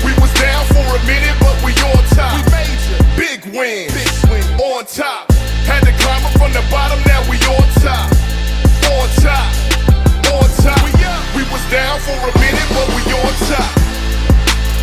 We was down for a minute, but we on top. We major. Big wins. On top. Had to climb up from the bottom, now we on top. On top. On top. We was down for a minute, but we on top.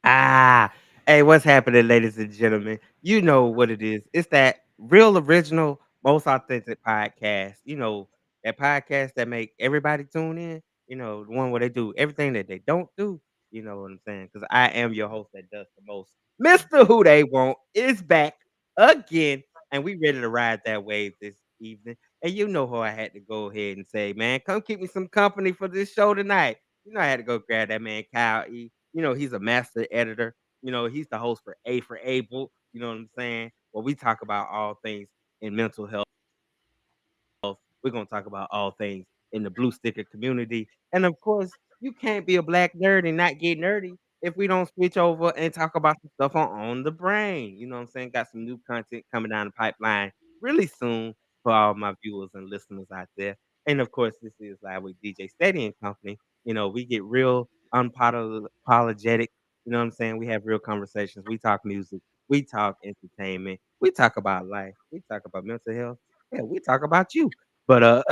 Ah, hey, what's happening, ladies and gentlemen? You know what it is. It's that real, original, most authentic podcast. That podcast that make everybody tune in. The one where they do everything that they don't do. You know what I'm saying? Because I am your host that does the most. Mr. Who They Want is back again, and we ready to ride that wave this evening. And you know how I had to go ahead and say, man, come keep me some company for this show tonight. I had to go grab that man Kyle E. He's a master editor. He's the host for A for Able. You know what I'm saying? Well, we talk about all things in mental health. We're gonna talk about all things in the blue sticker community. And of course, you can't be a black nerd and not get nerdy if we don't switch over and talk about some stuff on the brain. You know what I'm saying? Got some new content coming down the pipeline really soon for all my viewers and listeners out there. And of course, this is live with DJ Steady and Company. We get real unapologetic. You know what I'm saying? We have real conversations. We talk music. We talk entertainment. We talk about life. We talk about mental health. Yeah, we talk about you. But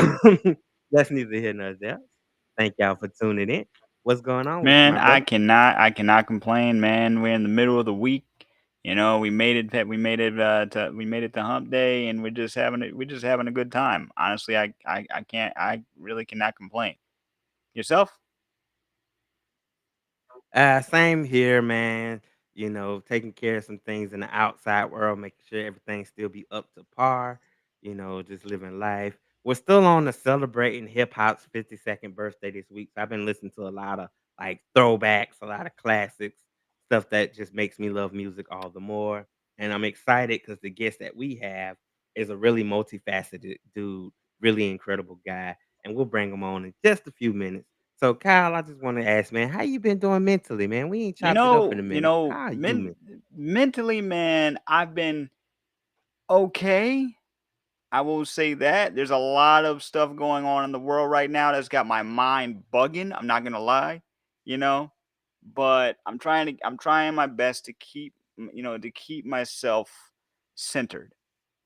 that's neither here nor there. Thank y'all for tuning in. What's going on with you, Man, my I brother? cannot I cannot complain, man. We're in the middle of the week. We made it we made it to hump day, and we're just having a good time. Honestly, I really cannot complain. Yourself? Same here, man. Taking care of some things in the outside world, making sure everything still be up to par. Just living life. We're still on the celebrating hip hop's 52nd birthday this week. So I've been listening to a lot of like throwbacks, a lot of classics, stuff that just makes me love music all the more. And I'm excited because the guest that we have is a really multifaceted dude, really incredible guy. And we'll bring him on in just a few minutes. So, Kyle, I just want to ask, man, how you been doing mentally, man? We ain't You chopped it up in know, a you minute. know, How are you, men- man? mentally, man, I've been okay. I will say that there's a lot of stuff going on in the world right now that's got my mind bugging. I'm not gonna lie, you know, but I'm trying my best to keep myself centered.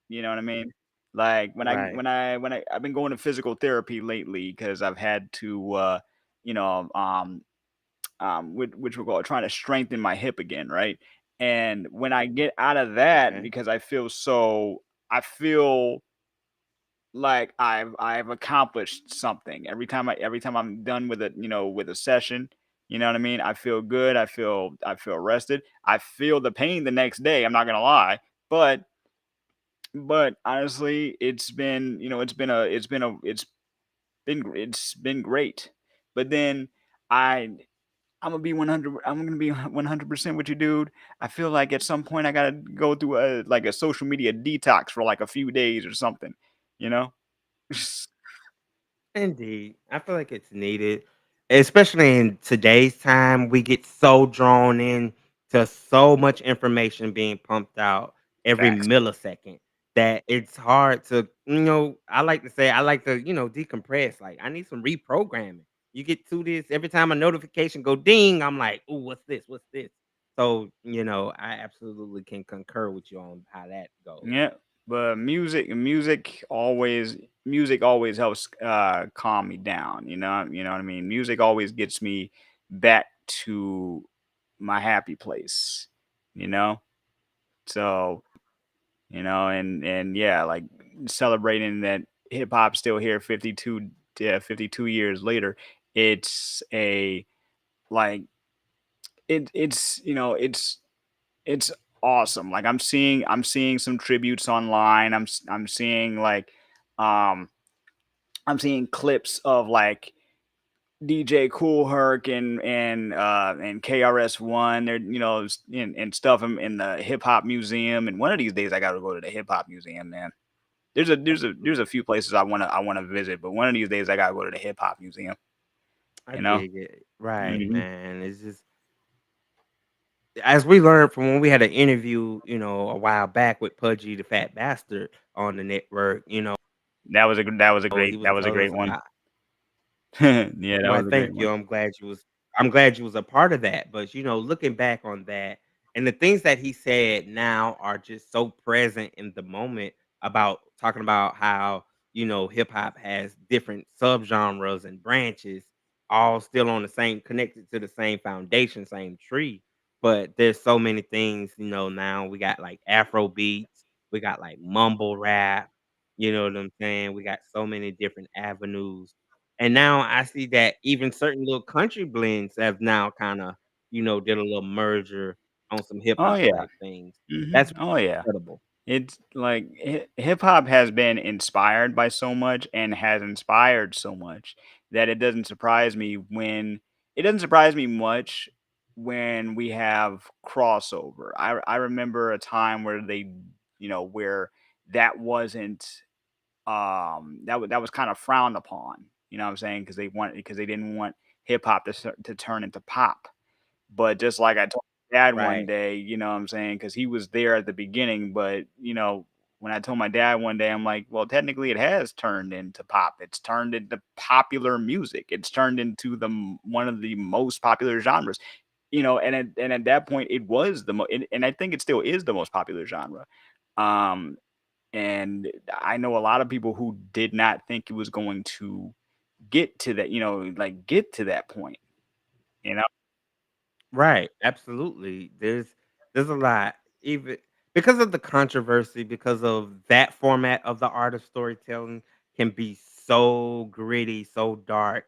You know what I mean? Like Right. I've been going to physical therapy lately because I've had to, you know, which we're called trying to strengthen my hip again, right? And when I get out of that, Okay. because I feel like I've accomplished something every time I'm done with it, with a session. You know what I mean? I feel good. I feel rested. I feel the pain the next day. I'm not gonna lie, but honestly, it's been great. But then I I'm gonna be 100% with you, dude. I feel like at some point I gotta go through a social media detox for like a few days or something. You know? Indeed. I feel like it's needed, especially in today's time. We get so drawn in to so much information being pumped out every Facts. millisecond that it's hard to, I like to say, I like to, decompress. Like, I need some reprogramming. You get to this every time a notification go ding, I'm like, "Ooh, what's this? What's this?" So, I absolutely can concur with you on how that goes. Yeah, but music always helps calm me down. You know what I mean. Music always gets me back to my happy place. You know, so and yeah, like celebrating that hip hop's still here 52 years later. It's a like it's awesome. Like I'm seeing some tributes online. I'm seeing like um I'm seeing clips of like DJ Cool Herc and KRS-One, they're and stuff in the hip hop museum. And one of these days, I got to go to the hip hop museum, man. There's a few places I wanna visit, but one of these days I gotta go to the hip hop museum. I You know. dig it. Right, Hmm. man. It's just as we learned from when we had an interview, a while back with Pudgy the Fat Bastard on the network, he was That was a telling great us one. about. Yeah, that Why, was a great thank you. one. I'm glad you was a part of that. But looking back on that and the things that he said now are just so present in the moment about talking about how, hip hop has different subgenres and branches, all still on the same connected to the same foundation, same tree. But there's so many things, now we got like Afro beats, we got like mumble rap, you know what I'm saying? We got so many different avenues and now I see that even certain little country blends have now kinda, did a little merger on some hip Oh hop yeah. type things. That's Oh yeah. incredible. It's like hip hop has been inspired by so much and has inspired so much that it doesn't surprise me much when we have crossover. I remember a time where where that wasn't that was kind of frowned upon. You know what I'm saying? Because they didn't want hip hop to turn into pop. But just like I told my dad one Right. day, what I'm saying, because he was there at the beginning, but when I told my dad one day, I'm like, well, technically it has turned into pop. It's turned into popular music. It's turned into one of the most popular genres. And at that point, it was and I think it still is the most popular genre. Um, and I know a lot of people who did not think it was going to get to that, like get to that point. You know? Right, absolutely. There's a lot, even because of the controversy, because of that format of the art of storytelling can be so gritty, so dark.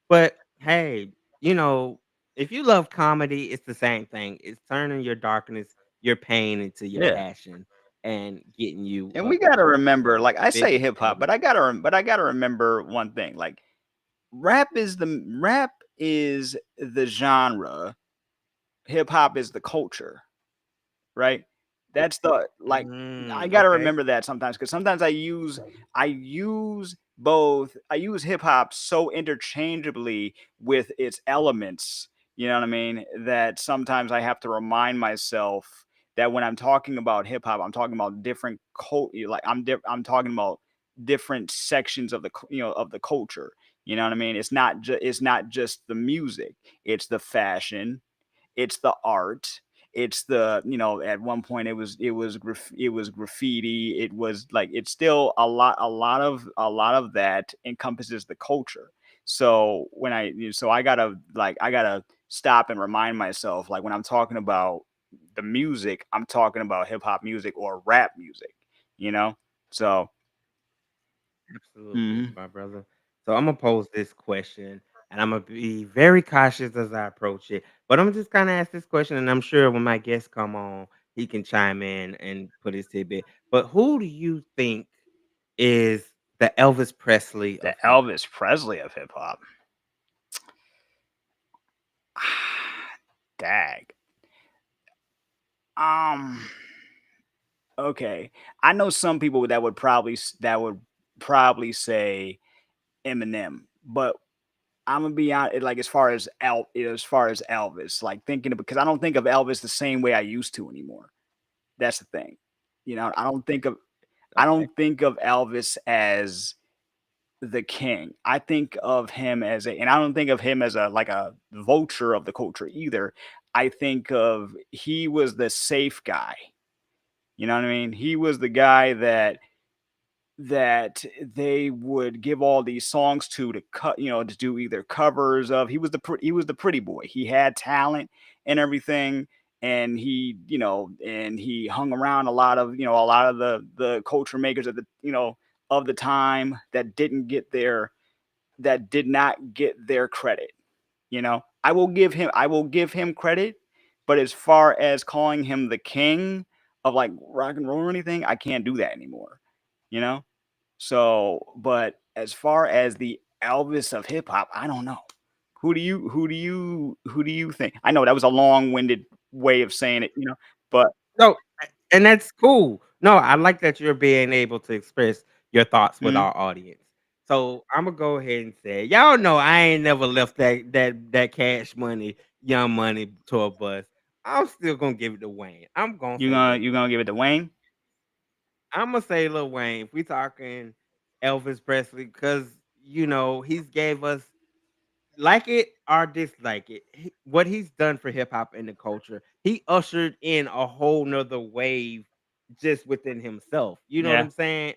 But hey, if you love comedy, it's the same thing. It's turning your darkness, your pain into your Yeah. passion and getting you And we gotta remember, like I big say hip hop, audience. but I gotta remember one thing. Like rap is the genre, hip hop is the culture, right? That's the like I gotta Okay. remember that sometimes because sometimes I use hip hop so interchangeably with its elements, you know what I mean? That sometimes I have to remind myself that when I'm talking about hip hop, I'm talking about different like I'm talking about different sections of of the culture. You know what I mean? It's not just the music, it's the fashion, it's the art, it's at one point it was graffiti, it was like it's still a lot of that encompasses the culture. So I gotta stop and remind myself, like when I'm talking about the music, I'm talking about hip-hop music or rap music, you know so Absolutely, mhm. my brother. So I'm gonna pose this question, and I'm gonna be very cautious as I approach it. But I'm just gonna ask this question, and I'm sure when my guests come on, he can chime in and put his tidbit. But who do you think is the Elvis Presley The of hip hop? Elvis Presley of hip-hop. Dag. um Okay. I know some people that would probably say Eminem, but I'm gonna be honest, like as far as Elvis, like thinking of, because I don't think of Elvis the same way I used to anymore. That's the thing. I Okay, don't think of Elvis as the king. I think of him and I don't think of him as a vulture of the culture either. I think of he was the safe guy. You know what I mean? He was the guy that they would give all these songs to cut, to do either covers of. He was the pretty boy. He had talent and everything, and he hung around a lot of the culture makers of the time that did not get their credit. I will give him credit, but as far as calling him the king of like rock and roll or anything, I can't do that anymore. You know? So, but as far as the Elvis of hip hop, I don't know. who do you think? I know that was a long-winded way of saying it, but No, and that's cool. No, I like that you're being able to express your thoughts with mhm, our audience. So Imma go ahead and say, y'all know I ain't never left that Cash Money, Young Money tour bus. I'm still gonna give it to Wayne. I'm gonna you say gonna Lil you Wayne. gonna give it to Wayne? Imma say Lil Wayne. If we talking Elvis Presley, because he's gave us like it or dislike it, what he's done for hip hop and the culture, he ushered in a whole nother wave just within himself. You know what Yeah, I'm saying?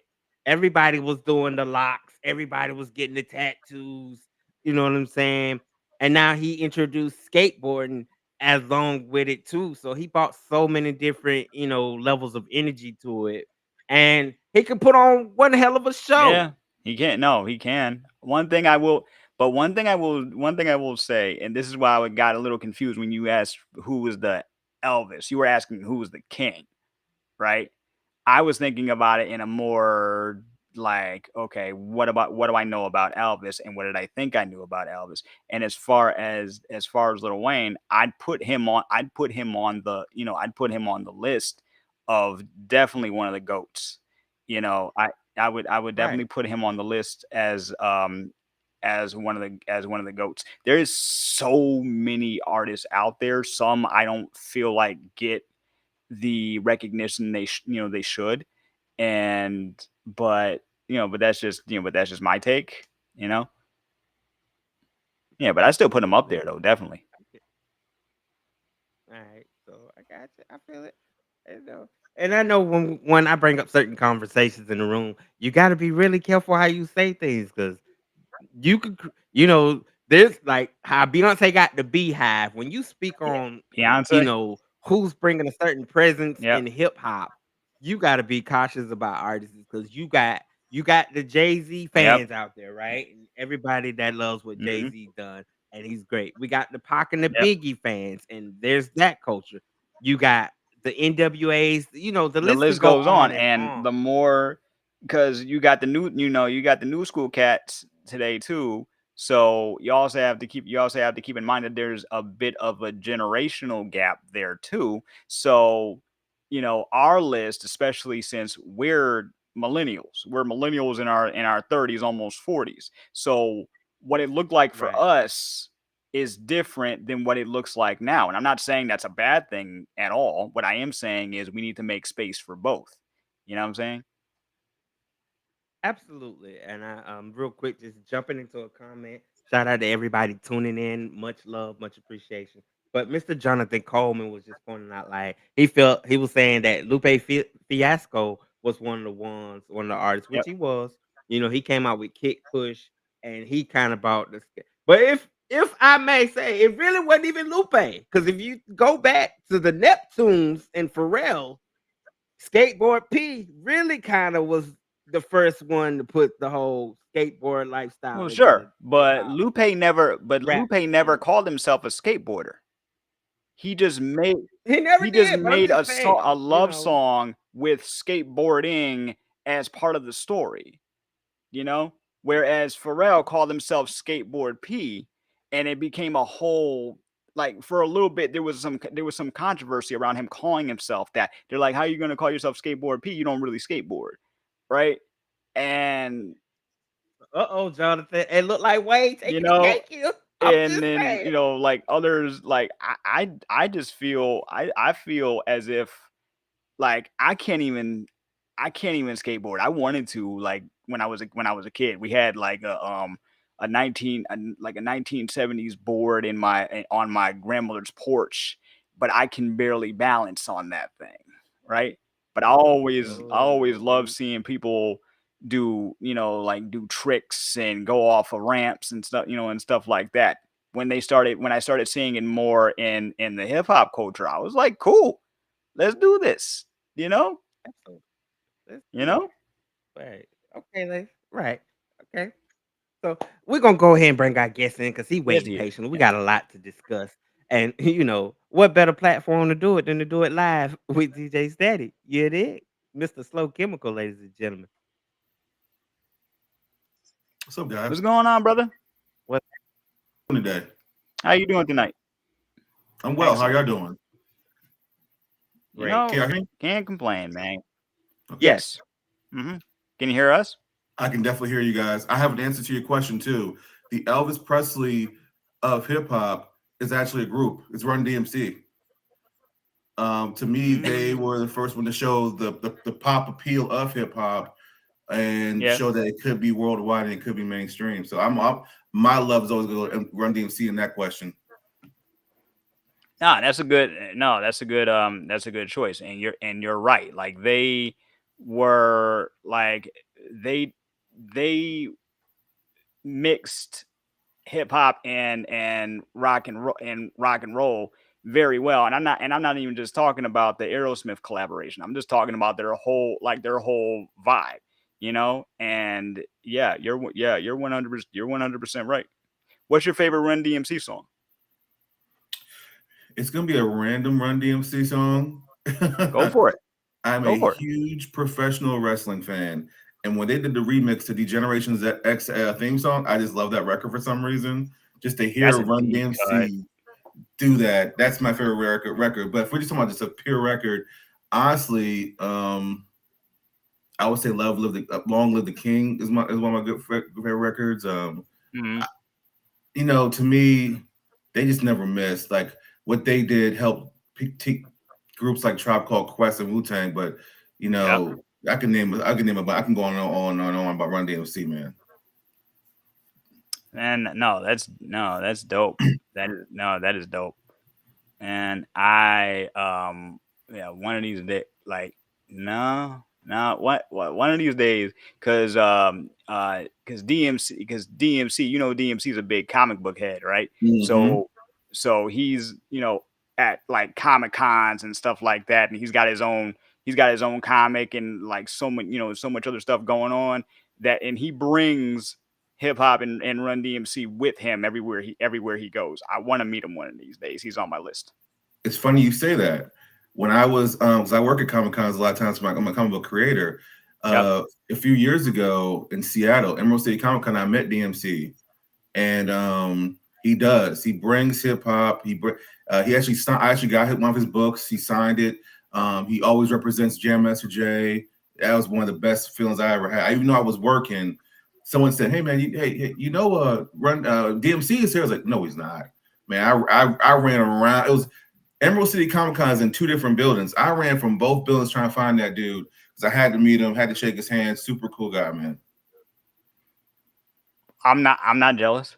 Everybody was doing the locks, everybody was getting the tattoos. You know what I'm saying? And now he introduced skateboarding as long with it too. So he brought so many different, levels of energy to it. And he could put on one hell of a show. yeah, he can. No, he can. One thing I will say, and this is why I got a little confused when you asked who was the Elvis. You were asking who was the king, right? I was thinking about it in a more like, okay, what do I know about Elvis and what did I think I knew about Elvis? And as far as Little Wayne, I'd put him on the list of definitely one of the goats. I would Right. definitely put him on the list as one of the goats. There is so many artists out there. Some I don't feel like get the recognition they should, and but that's just my take, you know. Yeah, but I still put him up Absolutely. there though, definitely. Alright, so I got you. I feel it. And I know when I bring up certain conversations in the room, you got to be really careful how you say things because you could, there's like how Beyonce got the Beehive. When you speak Yeah, on, Beyonce. who's bringing a certain presence Yep, in hip hop, you got to be cautious about artists because you got the Jay Z yep, fans out there, right? And everybody that loves what Jay hmm, Z done, and he's great. We got the Pac and the yep. Biggie fans, and there's that culture. You got the NWAs. The The list could list go goes on, on and and on. the more, because you got the new school cats today too. So you also have to keep in mind that there's a bit of a generational gap there too. So our list, especially since we're millennials in our 30s, almost 40s. So what it looked like for Right. us is different than what it looks like now. And I'm not saying that's a bad thing at all. What I am saying is we need to make space for both. You know what I'm saying? Absolutely. And I real quick, just jumping into a comment. Shout out to everybody tuning in. Much love, much appreciation. But Mr. Jonathan Coleman was just pointing out like he was saying that Lupe Fiasco was one of the artists, which Yep. he was. He came out with Kick Push and he kind of brought this. But if I may say, it really wasn't even Lupe. Because if you go back to the Neptunes and Pharrell, Skateboard P really kind of was the first one to put the whole skateboard lifestyle Well, into the sure. hip But hop rap Lupe never scene. called himself a skateboarder. He just made He never he just did, but I'm made just a saying, love song with skateboarding as part of the story. you know? Whereas Pharrell called himself Skateboard P, and it became a whole, like, for a little bit there was some controversy around him calling himself that. They're like, "How are you gonna call yourself Skateboard P? You don't really skateboard, right?" And uh-oh, Jonathan. It looked like Wade you taking the know, cake here. I'm and just then saying. like others, like I just feel as if, like, I can't even skateboard. I wanted to, like, when I was a kid. We had like a 1970s board on my grandmother's porch, but I can barely balance on that thing, right? But I always Oh, love seeing people do tricks and go off of ramps and stuff like that. When I started seeing it more in the hip hop culture, I was like, cool, let's do this. You know? absolutely. Let's You do know? it. Right. Okay, right. Okay. So we're gonna go ahead and bring our guest in because he Yes, waiting he is. patiently. We Yeah. got a lot to discuss. And what better platform to do it than to do it live with DJ Steady? You did. Mr. Slow Chemical, ladies and gentlemen. What's up, guys? What's going on, brother? What Today. How you doing tonight? I'm well. How y'all Excellent. doing? You Great. Can know, y'all hear me? can't complain, man. Okay. Yes. Yes. Mm-hmm. Can you hear us? I can definitely hear you guys. I have an answer to your question too. The Elvis Presley of hip hop is actually a group. It's Run DMC. To me, they Mm, were the first one to show the pop appeal of hip hop and yeah. show that it could be worldwide and it could be mainstream. So my love is always going to Run DMC in that question. No, that's a good. No, that's a good choice, and you're right. Like they were like they they mixed hip hop and rock and roll very well. And I'm not even just talking about the Aerosmith collaboration. I'm just talking about their whole vibe, you know. And you're 100% right. What's your favorite Run DMC song? It's going to be a random Run DMC song. Go for it. I'm Go a for it. huge professional wrestling fan, and when they did the remix to the Generations X theme song, I just love that record for some reason. Just to hear That's a Run deep cut. DMC do that, that's my favorite record. But if we're just talking about just a pure record, honestly, I would say Long Live the King is one of my favorite records. Mhm. To me, they just never missed. Like what they did helped groups like Tribe Called Quest and Wu Tang. But you Yeah. know, I can go on about Run DMC, man. And no, that's dope. That is dope. And yeah, one of these days, like, no, what one of these days, because DMC, you know, DMC is a big comic book head, right? Hmm. So he's, you know, at like comic cons and stuff like that, and he's got his own comic and like so much, you know, so much other stuff going on, that and he brings hip hop and Run DMC with him everywhere he goes. I want to meet him one of these days. He's on my list. It's funny you say that. When I was, because I work at Comic Cons a lot of times, I'm a comic book creator. Yep. A few years ago in Seattle, Emerald City Comic Con, I met DMC, and he does. He brings hip hop. He actually signed. I actually got one of his books. He signed it. He always represents Jam Master Jay. That was one of the best feelings I ever had. Even though I was working, someone said, "Hey man, Run DMC is here." I was like, "No, he's not." Man, I ran around. It was Emerald City Comic Con is in two different buildings. I ran from both buildings trying to find that dude because I had to meet him, had to shake his hand. Super cool guy, man. I'm not jealous.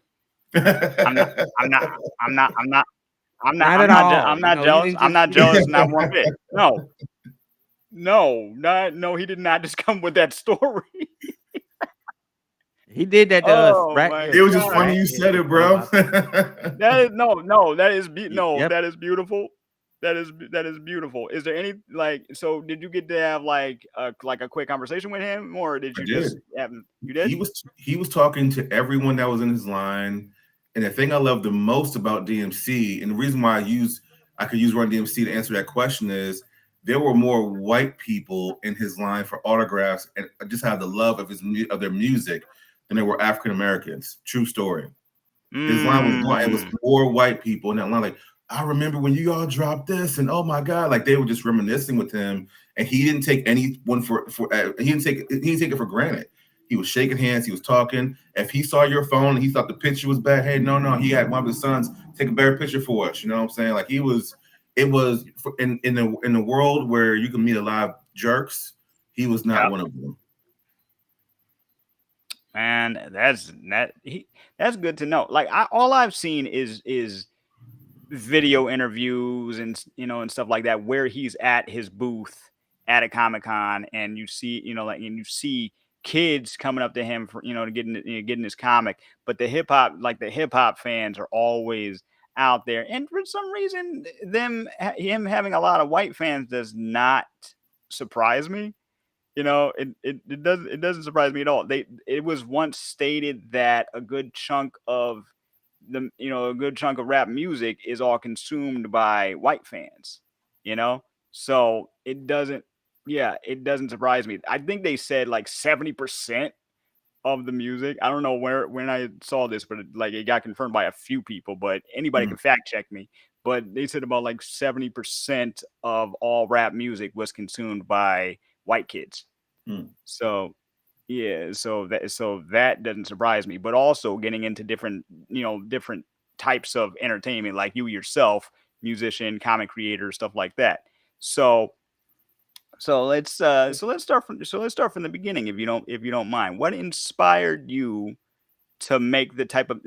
I'm not I'm not I'm not I'm not Not at all. I'm You not know, you jealous. didn't I'm just not you didn't jealous just not one bit. No. No, not no, he did not just come with that story. he did that to us Oh right my It here, was just god. funny right you here said in it, front of bro. our face. That is no, no, Yep. that is beautiful. That is beautiful. Is there any like so did you get to have like a quick conversation with him, or did I you did. just have you did? He was talking to everyone that was in his line, and the thing I love the most about DMC, and the reason why I could use Run DMC to answer that question is there were more white people in his line for autographs and just have the love of of their music than there were African Americans. True story. His line was one. It was Mm. more white people in that line. Like, I remember when you all dropped this, and oh my god, like they were just reminiscing with him, and he didn't take anyone he didn't take it for granted. He was shaking hands, he was talking. If he saw your phone and he thought the picture was bad, hey, no, he had one of his sons take a better picture for us. You know what I'm saying? Like he was, it was in the world where you can meet a lot of jerks. He was not Yeah. one of them. Man, that's good to know. Like all I've seen is video interviews and you know and stuff like that where he's at his booth at a Comic Con, and you see you know like and you see kids coming up to him for you know to getting his comic. But the hip hop fans are always out there, and for some reason him having a lot of white fans does not surprise me. You know, it doesn't surprise me at all. It was once stated that a good chunk of a good chunk of rap music is all consumed by white fans, you know? So it doesn't surprise me. I think they said like 70% of the music. I don't know where when I saw this, but like it got confirmed by a few people. But anybody Mm, can fact check me. But they said about like 70% of all rap music was consumed by white kids. mm, So yeah, so that doesn't surprise me. But also getting into different, different types of entertainment, like you yourself, musician, comic creator, stuff like that. So so let's start from the beginning, if you don't mind. What inspired you to make the type of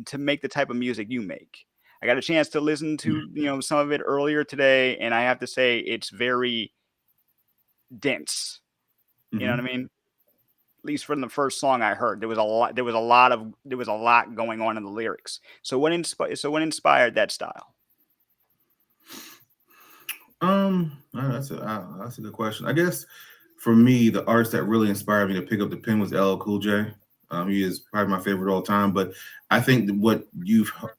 to make the type of music you make? I got a chance to listen to some of it earlier today, and I have to say it's very dense. You know what I mhm. mean? At least from the first song I heard, there was a lot going on in the lyrics. So what inspired that style? That's a good question. I guess for me, the artist that really inspired me to pick up the pen was LL Cool J. He is probably my favorite of all time. But I think that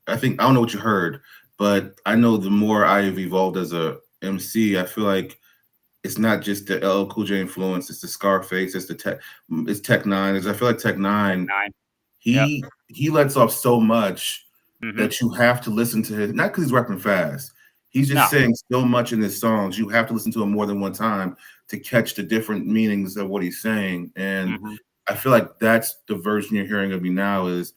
I think I don't know what you heard, but I know the more I have evolved as a MC, I feel like it's not just the LL Cool J influence. It's the Scarface. It's Tech Nine. I feel like Tech Like Nine nine. Yep. he lets off so much Mm-hmm. that you have to listen to his, not because he's rapping fast. He's just No. saying so much in his songs. You have to listen to him more than one time to catch the different meanings of what he's saying. And Mm-hmm. I feel like that's the version you're hearing of me now is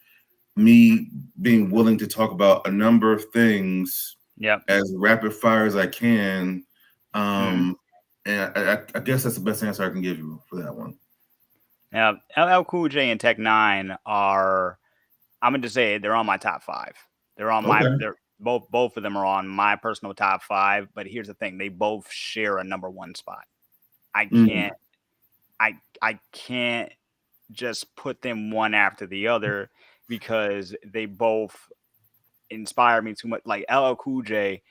me being willing to talk about a number of things Yep. as rapid fire as I can. Mm-hmm. Um, and I guess that's the best answer I can give you for that one. Now, LL Cool J and Tech Nine are. I'm gonna just say they're on my top five. They're on my. Okay. They're both of them are on my personal top five. But here's the thing: they both share a number one spot. I Mm, can't. I can't just put them one after the other because they both inspire me too much. Like LL Cool J,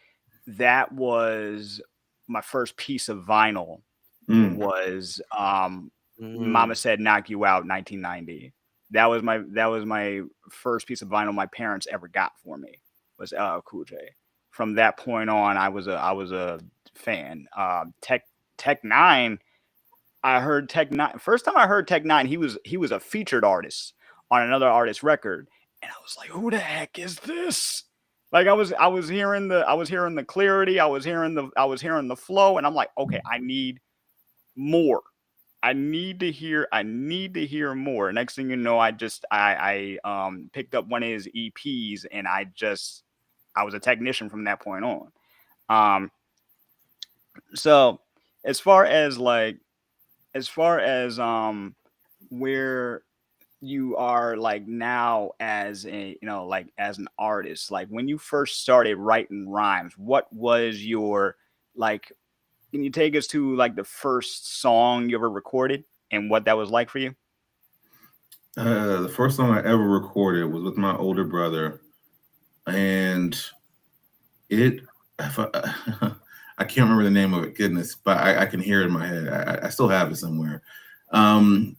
that was my first piece of vinyl. mm, Was Mama Mm. Said Knock You Out 1990. That was my first piece of vinyl my parents ever got for me was LL Cool J. From that point on, I was a fan. Tech Nine. I heard Tech Nine. First time I heard Tech Nine, he was a featured artist on another artist's record, and I was like, "Who the heck is this?" Like I was hearing the clarity, I was hearing the flow, and I'm like, "Okay, I need more. I need to hear more." Next thing you know, I picked up one of his EPs, and I was a technician from that point on. Um, so as far as where you are like now as as an artist, like when you first started writing rhymes, what was your like can you take us to like the first song you ever recorded and what that was like for you? the first song I ever recorded was with my older brother, and it if I can't remember the name of it, goodness, but I can hear it in my head. I still have it somewhere.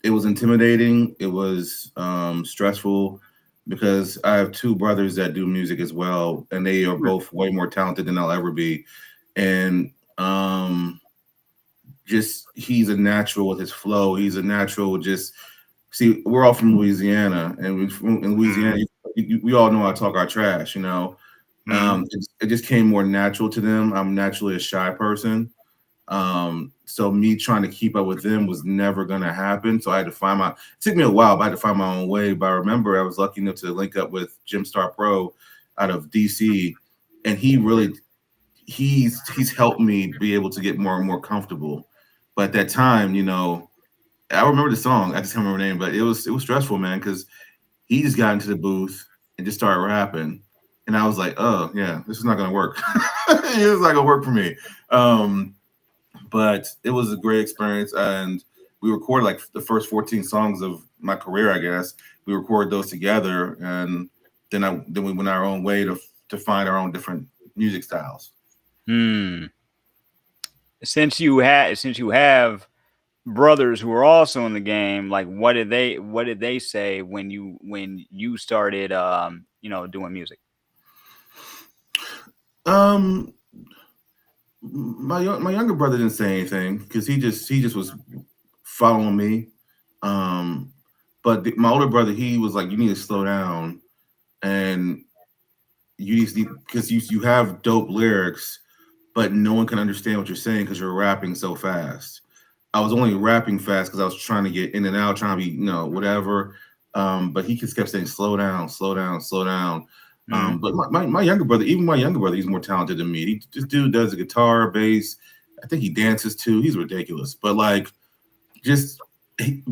It was intimidating. It was stressful because I have two brothers that do music as well, and they are Hmm. both way more talented than I'll ever be. And just he's a natural with his flow. He's a natural with just see. We're all from Louisiana, and in Louisiana, we all know how to talk our trash, you know. Mm-hmm. It just came more natural to them. I'm naturally a shy person. So me trying to keep up with them was never gonna happen. So I had to find my it took me a while, but I had to find my own way. But I remember I was lucky enough to link up with Jim Star Pro out of DC, and he really he's helped me be able to get more and more comfortable. But at that time, you know, I remember the song, I just can't remember the name, but it was stressful, man, because he just got into the booth and just started rapping. And I was like, oh yeah, this is not gonna work. It's not gonna work for me. Um, but it was a great experience, and we recorded like the first 14 songs of my career, I guess. We recorded those together, and then we went our own way to find our own different music styles. Hmm. Since you have brothers who are also in the game, like what did they say when you started doing music? Um, my younger brother didn't say anything because he just was following me. Um, But my older brother, he was like, "You need to slow down, and you need because you have dope lyrics, but no one can understand what you're saying because you're rapping so fast." I was only rapping fast because I was trying to get in and out, trying to be, whatever. But he just kept saying, "Slow down, slow down, slow down." Mm. But my younger brother, even my younger brother, he's more talented than me. This dude does the guitar, bass. I think he dances too. He's ridiculous. But like, just he,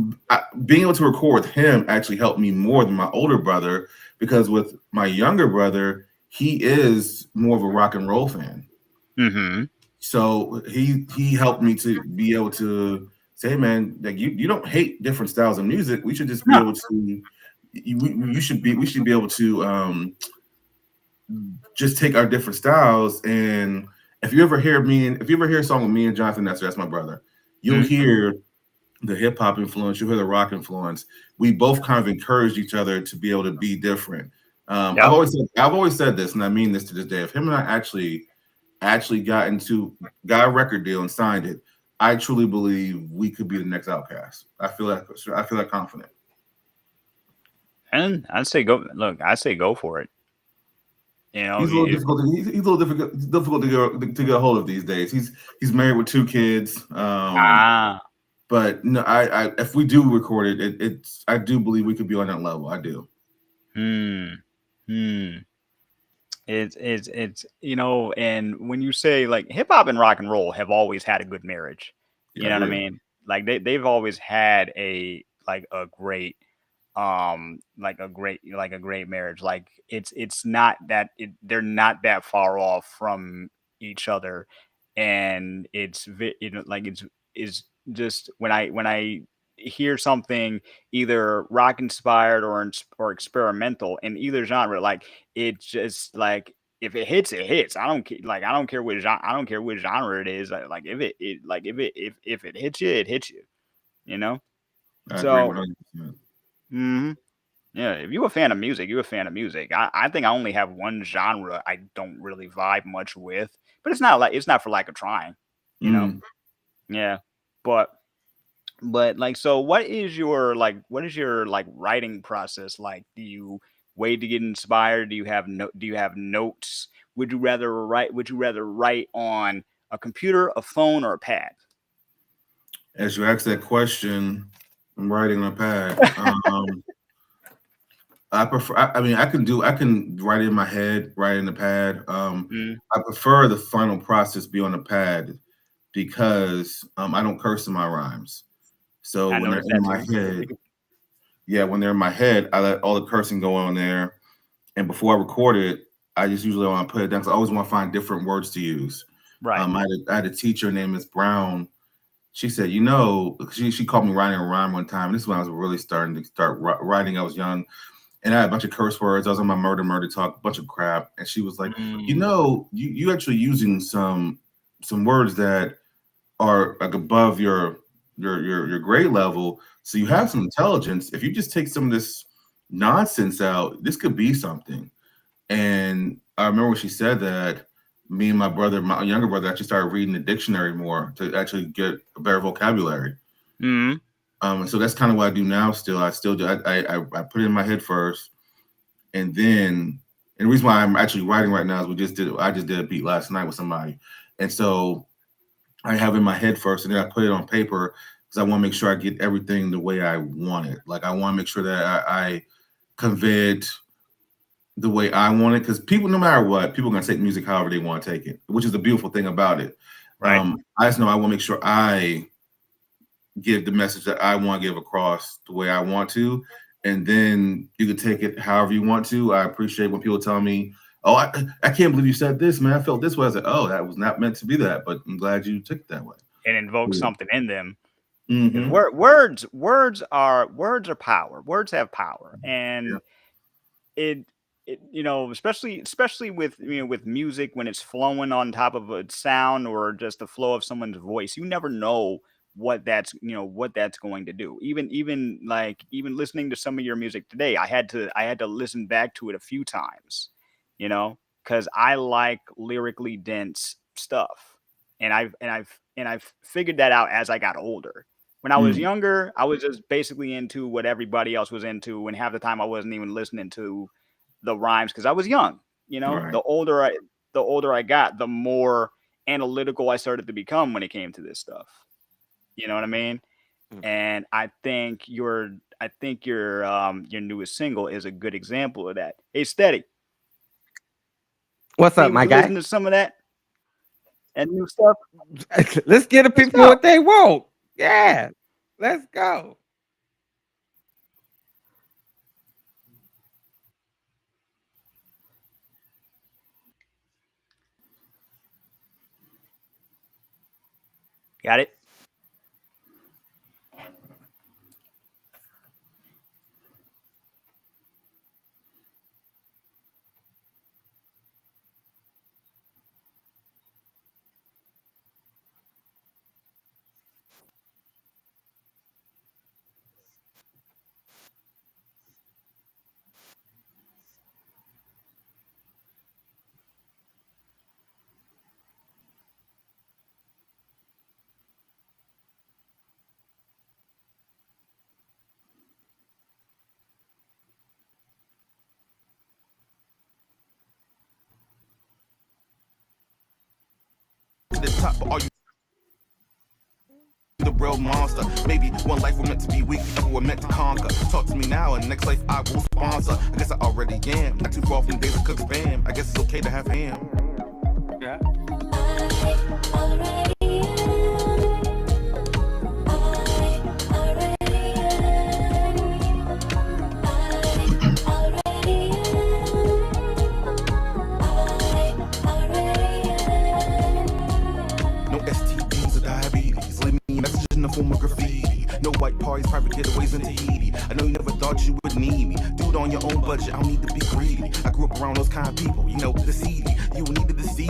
being able to record with him actually helped me more than my older brother because with my younger brother, he is more of a rock and roll fan. Mm-hmm. So he helped me to be able to say, "Hey, man, like you don't hate different styles of music. We should just be No. able to we should be able to just take our different styles and if you ever hear a song with me and Jonathan Nestor, that's my brother, you'll Mm. hear the hip hop influence, you'll hear the rock influence. We both kind of encouraged each other to be able to be different. Yep. I've always said this, and I mean this to this day. If him and I actually got a record deal and signed it, I truly believe we could be the next Outcast. I feel that confident. And I'd say go. Look, I say go for it. You know, He's a little difficult. He's a little difficult to get a hold of these days. He's married with 2 kids. ah, But no, I if we do record it, it's I do believe we could be on that level. I do. hmm, hmm. It's and when you say like hip hop and rock and roll have always had a good marriage. Yeah, You I know what I agree. mean? Like they've always had a great like a great marriage. Like it's not that they're not that far off from each other, and like it's just when I hear something either rock inspired or experimental in either genre, like it's just like if it hits, it hits. I don't care. Like I don't care which genre. I don't care which genre it is. Like if it hits you, it hits you. You know. I agree So 100%. mhm. Yeah, if you're a fan of music, you're a fan of music. I think I only have one genre I don't really vibe much with, but it's not for lack of trying, you know. Mm. Yeah, but like, so what is your like writing process like? Do you wait to get inspired? Do you have notes? Would you rather write on a computer, a phone, or a pad? As you ask that question, I'm writing on a pad. I prefer. I mean, I can write it in my head, write it in the pad. Mm, I prefer the final process be on the pad because I don't curse in my rhymes. So I when they're noticed in that my too. head, yeah, when they're in my head, I let all the cursing go on there. And before I record it, I just usually want to put it down. 'Cause I always want to find different words to use. Right. I had a teacher named Miss Brown. She said, she called me writing a rhyme one time. This is when I was really starting to start writing. I was young and I had a bunch of curse words. I was on my murder talk, a bunch of crap. And she was like, Mm, you actually using some words that are like above your grade level. So you have mm, some intelligence. If you just take some of this nonsense out, this could be something. And I remember when she said that, me and my younger brother, actually started reading the dictionary more to actually get a better vocabulary. mm, And so that's kind of what I do now. I still do. I put it in my head first, and then and the reason why I'm actually writing right now is I just did a beat last night with somebody, and so I have in my head first, and then I put it on paper because I want to make sure I get everything the way I want it. Like I want to make sure that I convey it the way I want it, because people, no matter what, people are gonna take music however they want to take it, which is the beautiful thing about it. right. I just know I want to make sure I give the message that I want to give across the way I want to, and then you can take it however you want to. I appreciate when people tell me, "Oh, I can't believe you said this, man. I felt this way." I said, "Oh, that was not meant to be that, but I'm glad you took it that way." It invokes Yeah. something in them. Because Mm-hmm. words are power. Words have power, Yeah. and it especially with with music when it's flowing on top of a sound or just the flow of someone's voice, you never know what that's going to do. Even listening to some of your music today, I had to listen back to it a few times, because I like lyrically dense stuff, and I've figured that out as I got older. When I was Mm, younger, I was just basically into what everybody else was into, and half the time I wasn't even listening to the rhymes because I was young. You know, right. the older I got, the more analytical I started to become when it came to this stuff. You know what I mean? Mm. And I think your newest single is a good example of that. Hey, Steady, What's up, think we my could listen guy? to some of that and new stuff? Let's get the Let's people go. what they want. Yeah, let's go. Got it. To the top, but are you the real monster? Maybe one life we're meant to be weak, the other we're meant to conquer. Talk to me now, and next life I will sponsor. I guess I already am. Not too far from the days of cook spam. I guess it's okay to have ham. Yeah. No STDs or diabetes. Leave me messages in the form of graffiti. No white parties, private getaways in Tahiti. I know you never thought you would need me. Do it on your own budget. I don't need to be greedy. I grew up around those kind of people. You know, the seedy. You needed to see.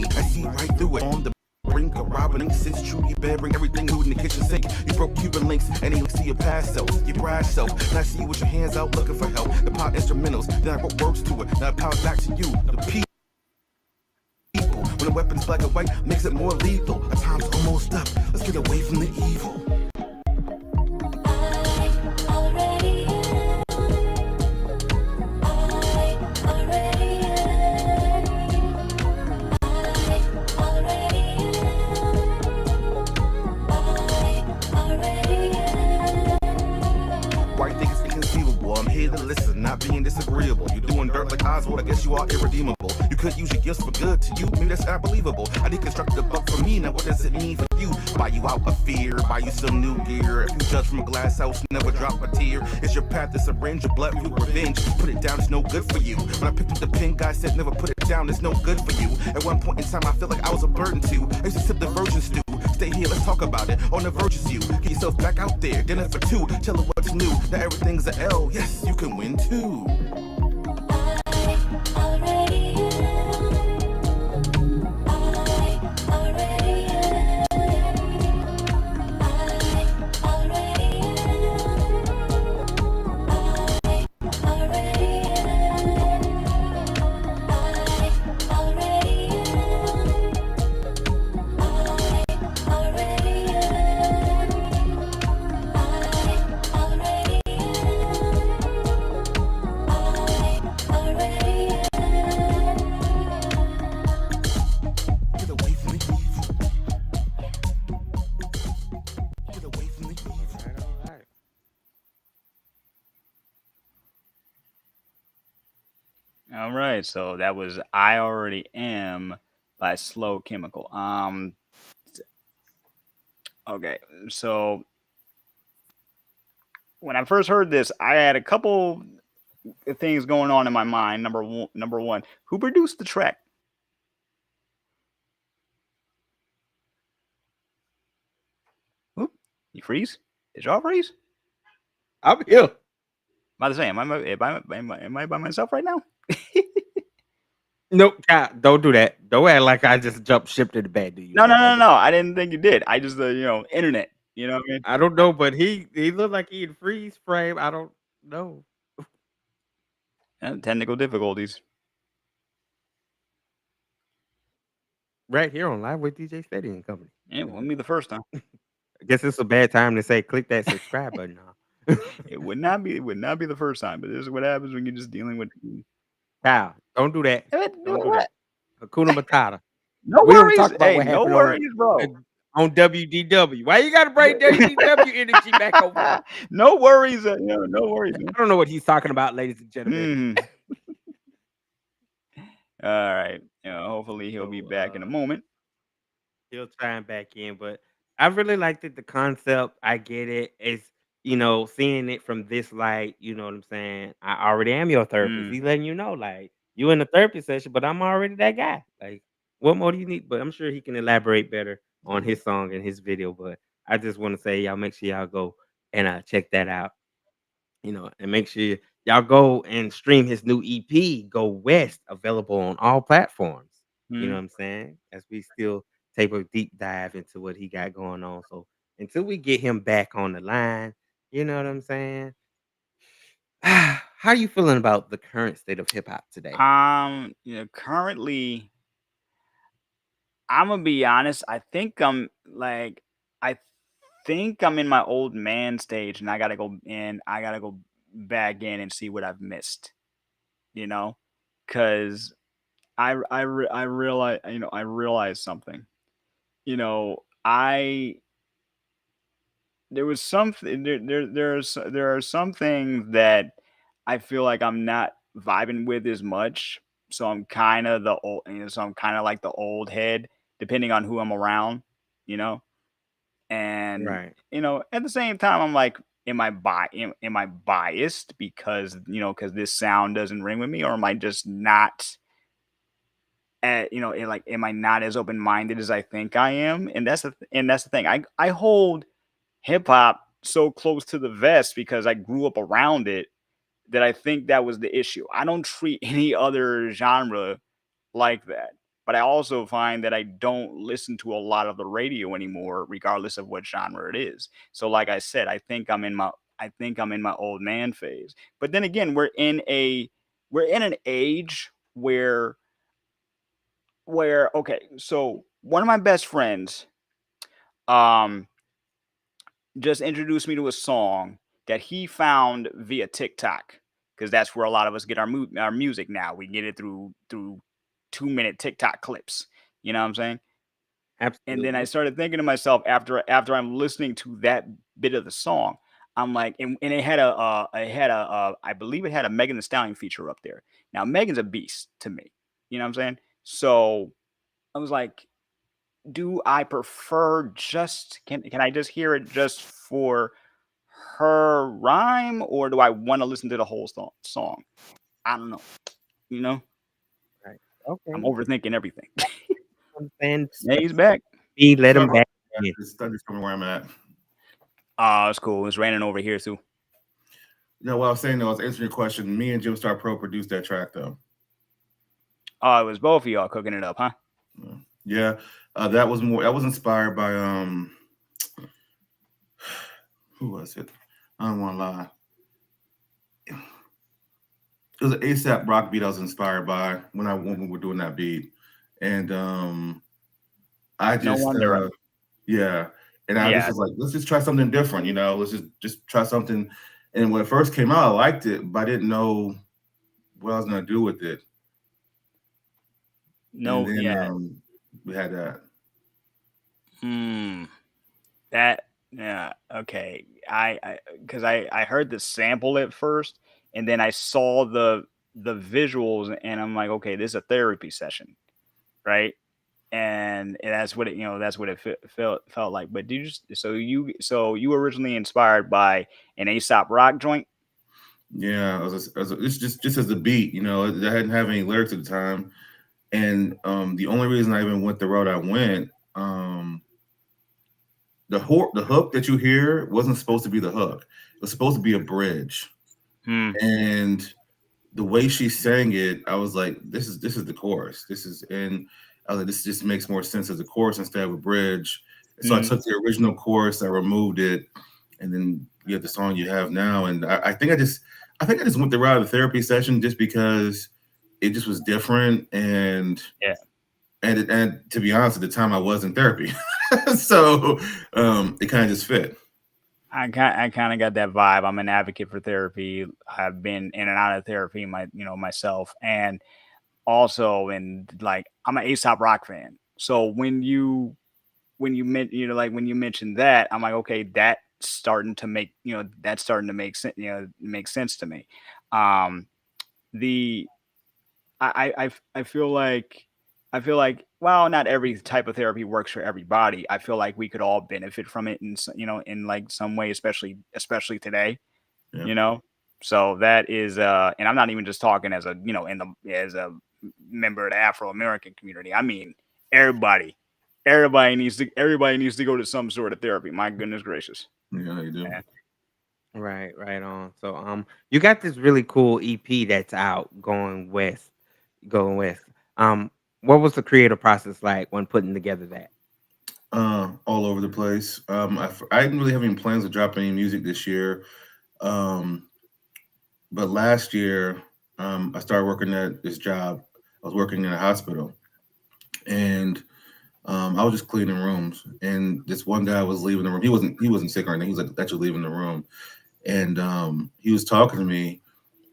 I see right through it. On the brink of robbing since true your bed, bring everything new in the kitchen sink. You broke Cuban links and he looks to your past self, your brash self. Now I see you with your hands out looking for help. The pot instrumentals, then I wrote words to it. Now I power back to you, the people. When the weapon's black and white, makes it more lethal. Our time's almost up. Let's get away from the evil. Why you think it's inconceivable? I'm here to listen, not being disagreeable. You doing dirt like Oswald, I guess you are irredeemable. You could use your gifts for good to you, maybe that's not believable. I deconstructed the book for me, now what does it mean for you? Buy you out of fear, buy you some new gear. If you judge from a glass house, never drop a tear. It's your path to syringe, your blood fuel revenge. Put it down, it's no good for you. When I picked up the pen, God said never put it down, it's no good for you. At one point in time, I feel like I was a burden to. I used to sip the virgin stew. Stay here, let's talk about it. On the verge is you. Get yourself back out there. Dinner for two. Tell her what's new. Now everything's a L. Yes, you can win too. Get away from the evil. Get away from the evil. All right. All right, so that was "I Already Am" by Slow Chemical. Okay, so when I first heard this, I had a couple things going on in my mind. Number one, who produced the track? Oop, you freeze? Did y'all freeze? I'm here. I'm about to say, am I by myself right now? Nope, God, don't do that. Don't act like I just jumped ship to the bed to you, No, no, no, motherfucker. no. I didn't think you did. I just, internet. You know what I mean? I don't know, but he looked like he in freeze frame. I don't know. Technical difficulties. Right here on Live with DJ Steady and Company. Yeah, well, me the first time. Guess it's a bad time to say click that subscribe button now. It would not be. It would not be the first time. But this is what happens when you're just dealing with. Kyle, don't do that. Don't do that. What? Hakuna Matata. No We don't worries. talk about Hey, what no happened worries, bro. on WDW. Why you gotta bring WDW energy back over? No worries. No worries. Man. I don't know what he's talking about, ladies and gentlemen. Mm. All right. Hopefully he'll be So back in a moment. he'll try and back in, but I really liked it. The concept, I get it. It's seeing it from this light. You know what I'm saying? I already am your therapist. Mm. He's letting you know, like you in the therapy session, but I'm already that guy. Like, what more do you need? But I'm sure he can elaborate better on his song and his video. But I just want to say, y'all make sure y'all go and check that out. And make sure y'all go and stream his new EP, Go West, available on all platforms. You know Mm. what I'm saying? As we still take a deep dive into what he got going on. So until we get him back on the line, you know what I'm saying? How you feeling about the current state of hip hop today? Currently, I'm gonna be honest. I think I'm in my old man stage, and I gotta go in. I gotta go back in and see what I've missed. You know, because I realize I realized something. I there was something there are some things that I feel like I'm not vibing with as much. So I'm kind of the old, so I'm kind of like the old head, depending on who I'm around, you know. And Right. at the same time, I'm like, am I biased because because this sound doesn't ring with me, or am I just not? Like, am I not as open minded as I think I am? And that's the thing. I hold hip hop so close to the vest because I grew up around it that I think that was the issue. I don't treat any other genre like that. But I also find that I don't listen to a lot of the radio anymore, regardless of what genre it is. So like I said, I think I'm in my old man phase. But then again, we're in an age where okay, so one of my best friends um just introduced me to a song that he found via TikTok, because that's where a lot of us get our music now. We get it through 2-minute TikTok clips. You know what I'm saying? And then I Absolutely. started thinking to myself, after I'm listening to that bit of the song, I'm like, and I believe it had a Megan Thee Stallion feature up there. Now Megan's a beast to me. You know what I'm saying? So I was like, do I prefer just can I just hear it just for her rhyme, or do I want to listen to the whole song? I don't know. You know, Right. I'm Okay. overthinking everything. I'm saying Yeah, he's back. let Sorry him about back that. in. It's thunder from where I'm at. It's cool. It's raining over here too. No, what I was saying though, I was answering your question. Me and Jim Star Pro produced that track though. Oh, it was both of y'all cooking it up, huh? Yeah, that was more. That was inspired by who was it? I don't want to lie. It was an ASAP Rock beat I was inspired by when we were doing that beat, and I No just wonder. yeah, and I just Yeah, was like, let's just try something different, let's just try something. And when it first came out, I liked it, but I didn't know what I was gonna do with it. And no, then yeah. we had that. Hmm. That, yeah. Okay. Because I heard the sample at first, and then I saw the visuals, and I'm like, okay, this is a therapy session, right? And that's what that's what it felt like. But did you so you were originally inspired by an Aesop Rock joint? Yeah, it's just as a beat, I hadn't have any lyrics at the time, and the only reason I even went the route I went, the hook that you hear wasn't supposed to be the hook. It was supposed to be a bridge, Hmm. and the way she sang it, I was like, this is the chorus. And I was like, this just makes more sense as a chorus instead of a bridge. So I Hmm. took the original chorus, I removed it, and then you have the song you have now. And I think I just went the route of the therapy session just because it just was different, and Yeah. and to be honest, at the time I was in therapy. So it kind of just fit. I kind of got that vibe. I'm an advocate for therapy. I've been in and out of therapy myself, and also in like I'm an Aesop Rock fan. So when you mentioned that, I'm like, okay, that's starting to make sense, make sense to me. Um, the I feel like well, not every type of therapy works for everybody. I feel like we could all benefit from it in like some way, especially today, Yeah, you know. So that is and I'm not even just talking as a, in the as a member of the Afro American community. I mean, everybody. Everybody needs to go to some sort of therapy. My goodness gracious. yeah, you do. Man. Right, right on. So, you got this really cool EP that's out, going west. What was the creative process like when putting together that? All over the place. I didn't really have any plans to drop any music this year. Um, but last year, I started working at this job. I was working in a hospital, and I was just cleaning rooms. And this one guy was leaving the room. He wasn't sick or anything. He was like actually leaving the room, and he was talking to me.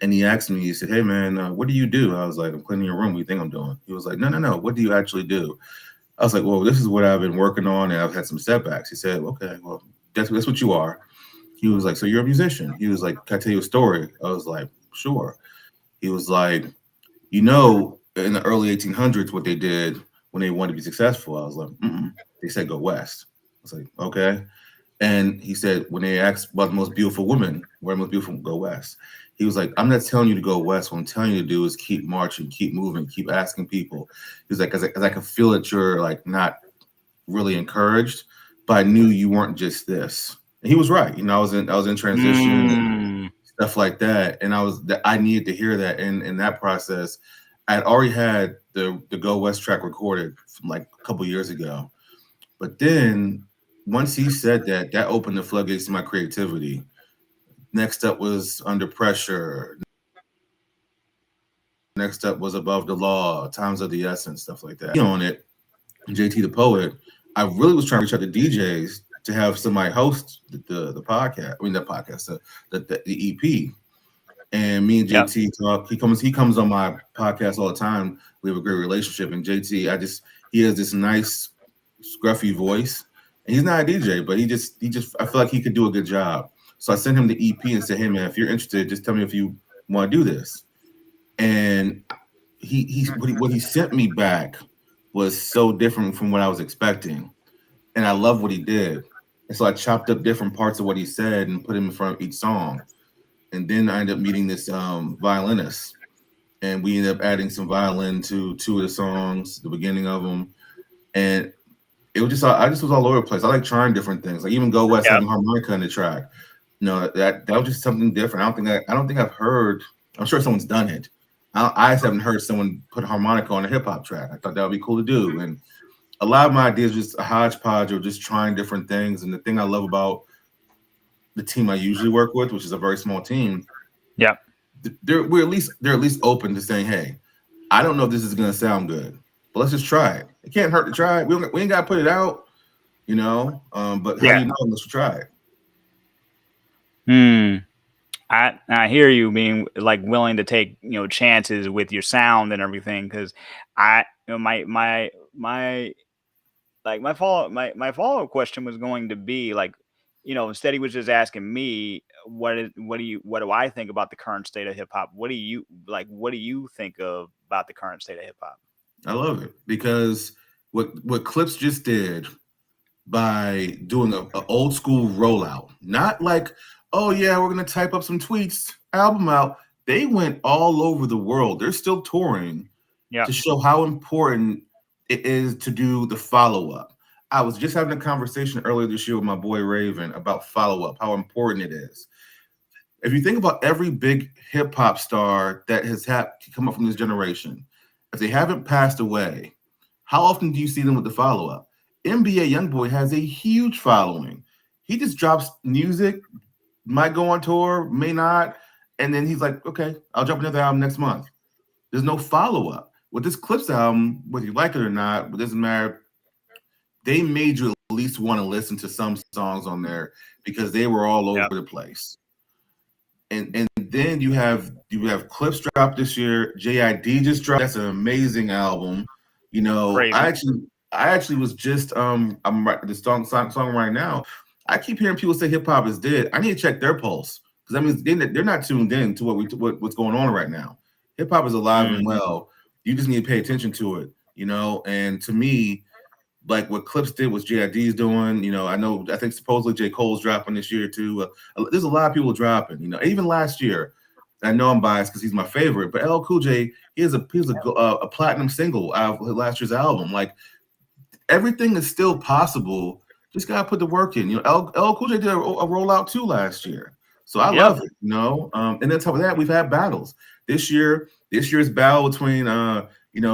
And he asked me, he said, "Hey man, what do you do?" I was like, "I'm cleaning your room. What do you think I'm doing?" He was like, "No, no, no. What do you actually do?" I was like, "Well, this is what I've been working on, and I've had some setbacks." He said, "Okay, well, that's what you are." He was like, "So you're a musician?" He was like, "Can I tell you a story?" I was like, "Sure." He was like, in the early 1800s, what they did when they wanted to be successful. I was like, mm-mm. They said go west. I was like, okay. And he said, when they asked about the most beautiful women, where the most beautiful, go west. He was like, I'm not telling you to go west. What I'm telling you to do is keep marching, keep moving, keep asking people. He was like, because I can feel that you're like not really encouraged, but I knew you weren't just this. And he was right. I was in transition and Mm, stuff like that. And I needed to hear that. And in that process, I had already had the Go West track recorded from like a couple years ago. But then once he said that, that opened the floodgates to my creativity. Next up was Under Pressure. Next up was Above the Law, Times of the Essence, stuff like that. On it, JT the Poet, I really was trying to reach out to DJs to have somebody host the podcast. I mean, the podcast, the EP. And me and yep. JT talk. He comes on my podcast all the time. We have a great relationship. And JT, he has this nice scruffy voice. And he's not a DJ, but he just I feel like he could do a good job. So I sent him the EP and said, "Hey man, if you're interested, just tell me if you want to do this." And what he sent me back was so different from what I was expecting. And I love what he did. And so I chopped up different parts of what he said and put him in front of each song. And then I ended up meeting this violinist, and we ended up adding some violin to two of the songs, the beginning of them, and it was just I just was all over the place. I like trying different things, like even Go West Yep. having harmonica in the track. That was just something different. I don't think I've heard. I'm sure someone's done it. I just haven't heard someone put harmonica on a hip hop track. I thought that would be cool to do, and a lot of my ideas are just a hodgepodge of just trying different things. And the thing I love about the team I usually work with, which is a very small team, Yep. they're at least open to saying, "Hey, I don't know if this is gonna sound good, but let's just try it. It can't hurt to try it. We ain't gotta put it out, But how do Yeah. you know unless you try it?" Hmm. I hear you being like willing to take chances with your sound and everything because my my follow up question was going to be like, instead he was just asking me what do I think about the current state of hip hop? What do you think about the current state of hip hop? I love it because what Clips just did by doing a old school rollout, not like, oh yeah, we're gonna type up some tweets, album out. They went all over the world. They're still touring Yeah. to show how important it is to do the follow up. I was just having a conversation earlier this year with my boy Raven about follow up, how important it is. If you think about every big hip hop star that has come up from this generation, if they haven't passed away, how often do you see them with the follow up? NBA YoungBoy has a huge following. He just drops music, might go on tour, may not, and then he's like, "Okay, I'll drop another album next month." There's no follow up with this Clips album, whether you like it or not. It doesn't matter. They made you least want to listen to some songs on there because they were all over Yep. the place. And then you have Clips dropped this year. JID just dropped. That's an amazing album. You know, Crazy. I actually was just I'm right the song right now. I keep hearing people say hip hop is dead. I need to check their pulse because that means they're not tuned in to what's going on right now. Hip hop is alive and Mm. well. You just need to pay attention to it, you know. And to me, like what Clips did, what JID's doing. You know, I think supposedly J. Cole's dropping this year too. There's a lot of people dropping. You know, even last year. I know I'm biased because he's my favorite, but LL Cool J, he has a platinum single out of last year's album. Like everything is still possible. Just gotta put the work in. You know, LL Cool J did a rollout too last year, so I Yep. love it. You know, and then top of that, we've had battles this year. This year's battle between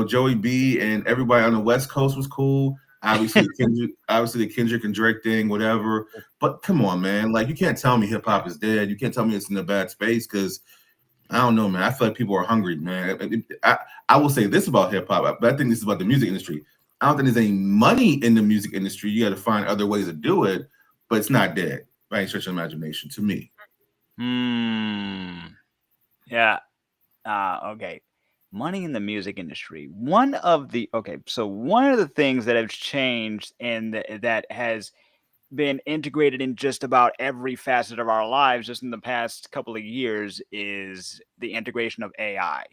Joey B and everybody on the West Coast was cool. Obviously the Kendrick and Drake thing, whatever. But come on, man, like you can't tell me hip hop is dead. You can't tell me it's in a bad space because I don't know, man. I feel like people are hungry, man. I will say this about hip hop, but I think this is about the music industry. I don't think there's any money in the music industry. You got to find other ways to do it, but it's not dead by any stretch of imagination to me. Yeah. Okay. Money in the music industry. One of the things that have changed and that has been integrated in just about every facet of our lives just in the past couple of years is the integration of AI.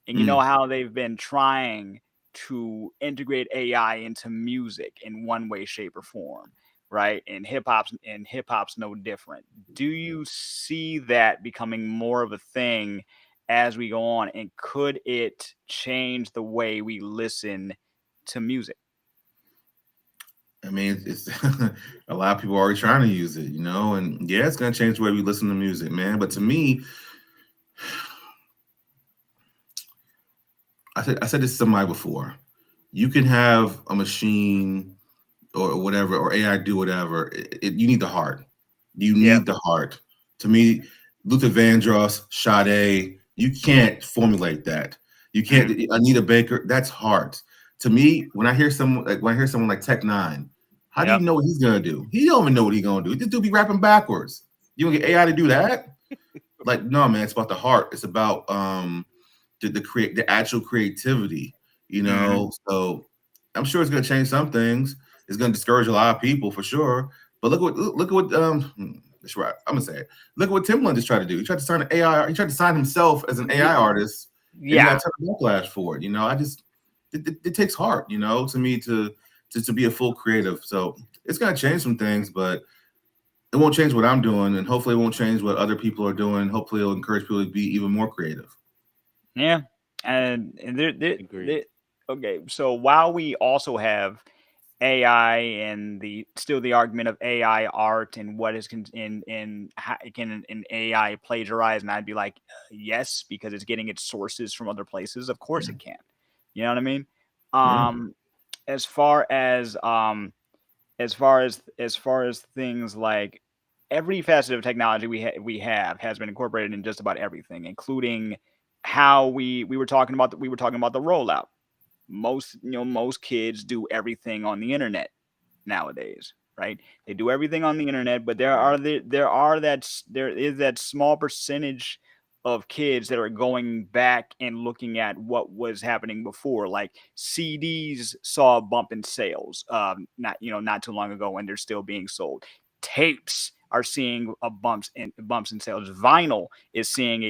And you know Mm. how they've been trying to integrate AI into music in one way, shape, or form, right? And hip hop's no different. Do you see that becoming more of a thing as we go on? And could it change the way we listen to music? I mean, it's a lot of people are already trying to use it, you know, and yeah, it's gonna change the way we listen to music, man. But to me, I said this to somebody before. You can have a machine or whatever, or AI do whatever. You need the heart. You Yep. need the heart. To me, Luther Vandross, Sade, you can't formulate that. You can't. Anita Baker, that's heart. To me, when I hear someone like Tech Nine, how do you Yep. know what he's gonna do? He don't even know what he's gonna do. This dude be rapping backwards. You gonna get AI to do that? Like, no, man. It's about the heart. It's about the actual creativity. You Mhm. know, so I'm sure it's gonna change some things. It's gonna discourage a lot of people for sure. But look at what that's right. I'm gonna say it. Look at what Timbaland just tried to do. He tried to sign an AI. He tried to sign himself as an Ye- AI artist, and he got Yeah. a ton of backlash for it. You know, it takes heart. You know, to me to be a full creative. So it's gonna change some things, but it won't change what I'm doing, and hopefully it won't change what other people are doing. Hopefully it'll encourage people to be even more creative. Yeah. And Agreed. okay. So while we also have AI and the argument of AI art and what is in how can an AI plagiarize, and I'd be like, yes, because it's getting its sources from other places. Of course Yeah, it can. You know what I mean? yeah. Um, as far as as far as things like every facet of technology we have has been incorporated in just about everything, including how we were talking about the rollout. Most kids do everything on the internet nowadays, right? They do everything on the internet, but there is that small percentage of kids that are going back and looking at what was happening before. Like CDs saw a bump in sales, not too long ago, and they're still being sold. Tapes are seeing bumps in sales. Vinyl is seeing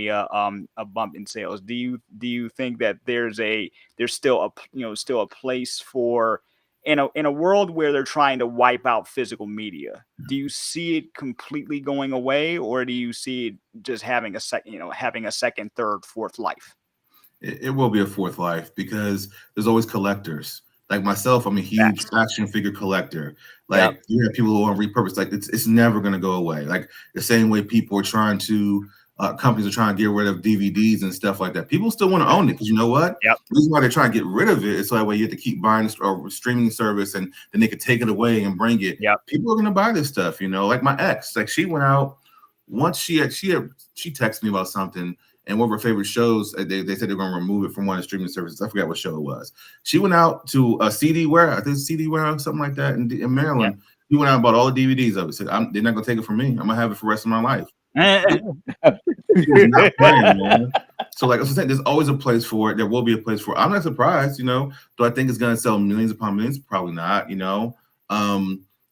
a bump in sales. Do you think that there's still a place for in a world where they're trying to wipe out physical media? Do you see it completely going away, or do you see it just having a second, third, fourth life? It will be a fourth life because there's always collectors. Like myself, I'm a huge Facts. action figure collector. Yep. Like you have people who want to repurpose. Like it's never gonna go away. Like the same way people are trying to companies are trying to get rid of DVDs and stuff like that. People still want to own it because you know what? Yep. The reason why they're trying to get rid of it is so that way you have to keep buying this or streaming service and then they could take it away and bring it. Yep. People are gonna buy this stuff. You know, like my ex, like she went out once she texted me about something And one of her favorite shows, they said they're going to remove it from one of the streaming services. I forgot what show it was. She went out to a CD warehouse, I think CD warehouse, something like that in Yeah. Maryland. He went out and bought all the DVDs of it. Said, they're not going to take it from me. I'm going to have it for the rest of my life. She was not playing, man. So, like I was saying, there's always a place for it. There will be a place for it. I'm not surprised, Do I think it's going to sell millions upon millions? Probably not.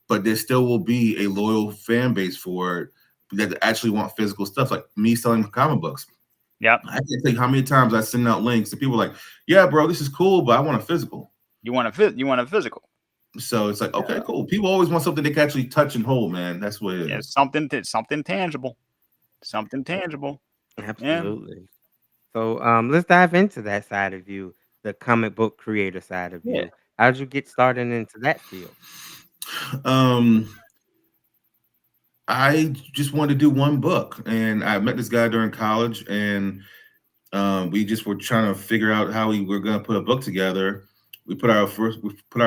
But there still will be a loyal fan base for it that actually want physical stuff, like me selling comic books. Yep. I can't tell you how many times I send out links and people are like, "Yeah, bro, this is cool, but I want a physical." You want a physical. So it's like, okay, cool. People always want something they can actually touch and hold, man. That's what it is. Something tangible. Something tangible. Absolutely. So let's dive into that side of you, the comic book creator side of Yeah. you. How did you get started into that field? I just wanted to do one book, and I met this guy during college, and we just were trying to figure out how we were going to put a book together. We put our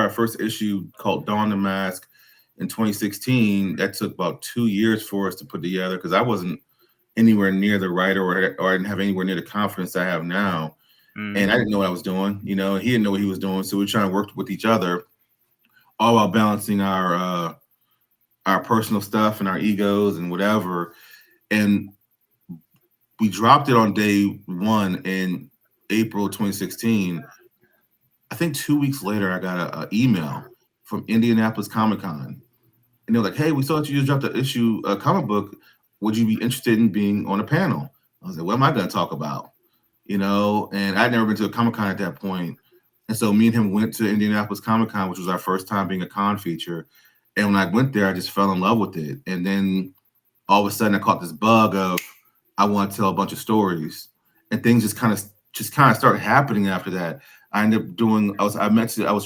first issue called Dawn the Mask in 2016. That took about 2 years for us to put together because I wasn't anywhere near the writer, or I didn't have anywhere near the confidence I have now. And I didn't know what I was doing, he didn't know what he was doing. So we were trying to work with each other, all while balancing our personal stuff and our egos and whatever. And we dropped it on day one in April 2016. I think 2 weeks later, I got an email from Indianapolis Comic Con. And they're like, "Hey, we saw that you just dropped a comic book. Would you be interested in being on a panel?" I was like, "What am I going to talk about?" And I'd never been to a Comic Con at that point. And so me and him went to Indianapolis Comic Con, which was our first time being a con feature. And when I went there, I just fell in love with it. And then all of a sudden I caught this bug of I want to tell a bunch of stories. And things just kind of started happening after that. I ended up doing I was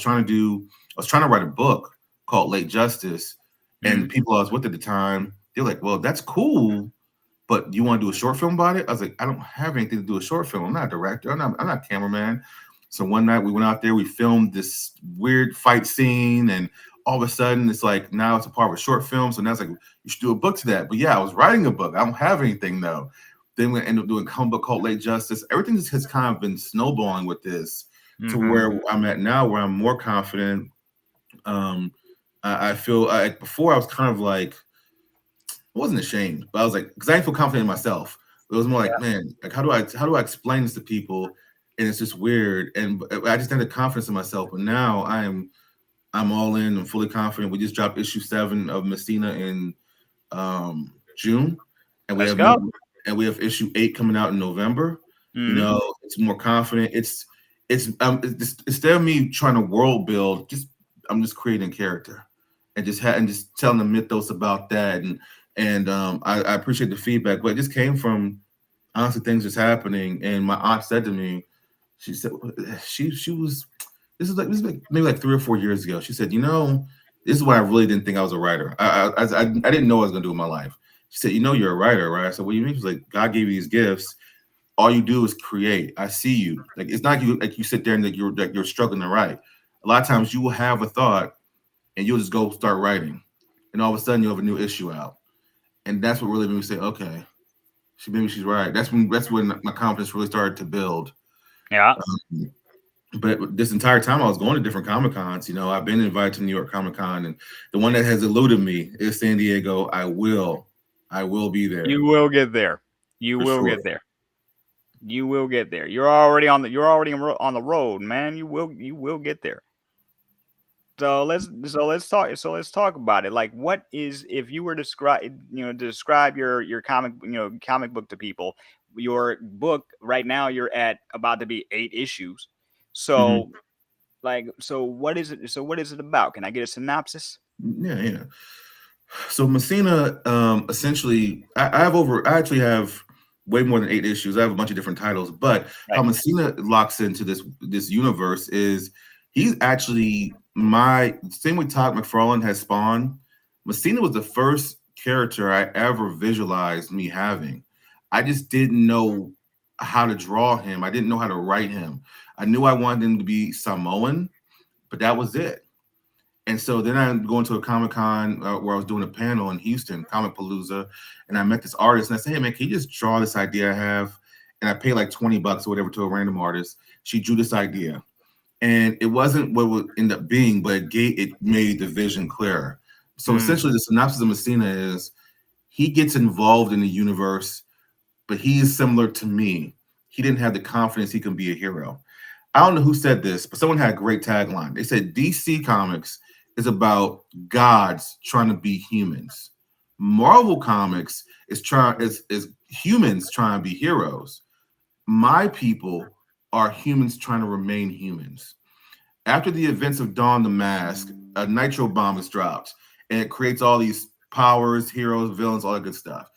trying to write a book called Late Justice. And the people I was with at the time, they're like, "Well, that's cool, but you want to do a short film about it?" I was like, "I don't have anything to do with a short film. I'm not a director. I'm not a cameraman." So one night we went out there, we filmed this weird fight scene, and all of a sudden it's like now it's a part of a short film. So now it's like you should do a book to that. But yeah, I was writing a book. I don't have anything though. Then we ended up doing a comic book called Late Justice. Everything just has kind of been snowballing with this to where I'm at now, where I'm more confident. I feel like before I was kind of like, I wasn't ashamed, but I was like, because I didn't feel confident in myself. It was more like, man, like how do I explain this to people? And it's just weird. And I just had the confidence in myself. But now I'm all in. I'm fully confident. We just dropped issue 7 of Messina in June, and we have issue 8 coming out in November. It's more confident. It's instead of me trying to world build, I'm just creating character and just telling the mythos about that. And I appreciate the feedback, but it just came from honestly things just happening. And my aunt said to me, she said she was this is like maybe like 3 or 4 years ago. She said, this is why I really didn't think I was a writer. I didn't know what I was gonna do in my life. She said, "You're a writer, right?" I said, "What do you mean?" She's like, "God gave you these gifts. All you do is create. I see you. Like it's not you sit there and you're struggling to write. A lot of times you will have a thought and you'll just go start writing, and all of a sudden you have a new issue out, and that's what really made me say, okay, maybe she's right. That's when my confidence really started to build. Yeah. But this entire time I was going to different Comic Cons. I've been invited to New York Comic Con, and the one that has eluded me is San Diego. I will be there. You will get there. You For will sure. get there. You will get there. You're already on the road, man. You will get there. So let's talk about it. Like, what is, if you were to describe your comic book to people, your book right now you're at about to be 8 issues. So what is it? So what is it about? Can I get a synopsis? Yeah. So Messina, essentially, I actually have way more than 8 issues. I have a bunch of different titles, but how Messina locks into this universe is he's actually same way Todd McFarlane has Spawn. Messina was the first character I ever visualized me having. I just didn't know how to draw him. I didn't know how to write him. I knew I wanted him to be Samoan, but that was it. And so then I'm going to a Comic-Con where I was doing a panel in Houston, Comic Palooza, and I met this artist, and I said, "Hey, man, can you just draw this idea I have?" and I paid like $20 or whatever to a random artist. She drew this idea, and it wasn't what would end up being, but it made the vision clearer. So Mm. essentially, the synopsis of Messina is he gets involved in the universe, but he is similar to me. He didn't have the confidence he can be a hero. I don't know who said this, but someone had a great tagline. They said DC Comics is about gods trying to be humans. Marvel Comics is humans trying to be heroes. My people are humans trying to remain humans. After the events of Dawn the Mask, a nitro bomb is dropped, and it creates all these powers, heroes, villains, all that good stuff.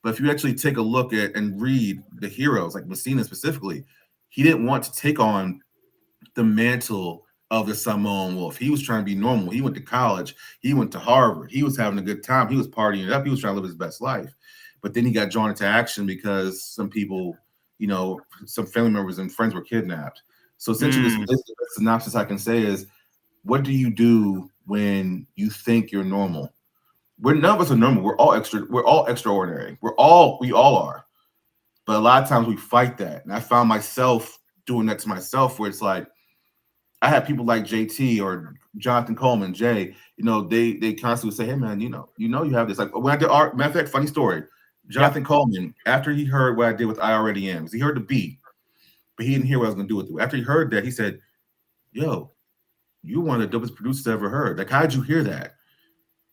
But if you actually take a look at and read the heroes, like Messina specifically, he didn't want to take on the mantle of the Samoan Wolf. He was trying to be normal. He went to college. He went to Harvard. He was having a good time. He was partying it up. He was trying to live his best life. But then he got drawn into action because some people, some family members and friends were kidnapped. So essentially, Mm. the synopsis I can say is, what do you do when you think you're normal? None of us are normal. We're all extra. We're all extraordinary. We all are. But a lot of times we fight that, and I found myself doing that to myself, where it's like I had people like JT or Jonathan Coleman, Jay. They constantly say, "Hey man, you have this." Like when I did art, matter of fact, funny story. Jonathan Coleman, after he heard what I did with I Already Am, he heard the beat, but he didn't hear what I was going to do with it. After he heard that, he said, "Yo, you're one of the dopest producers I ever heard. Like, how did you hear that?"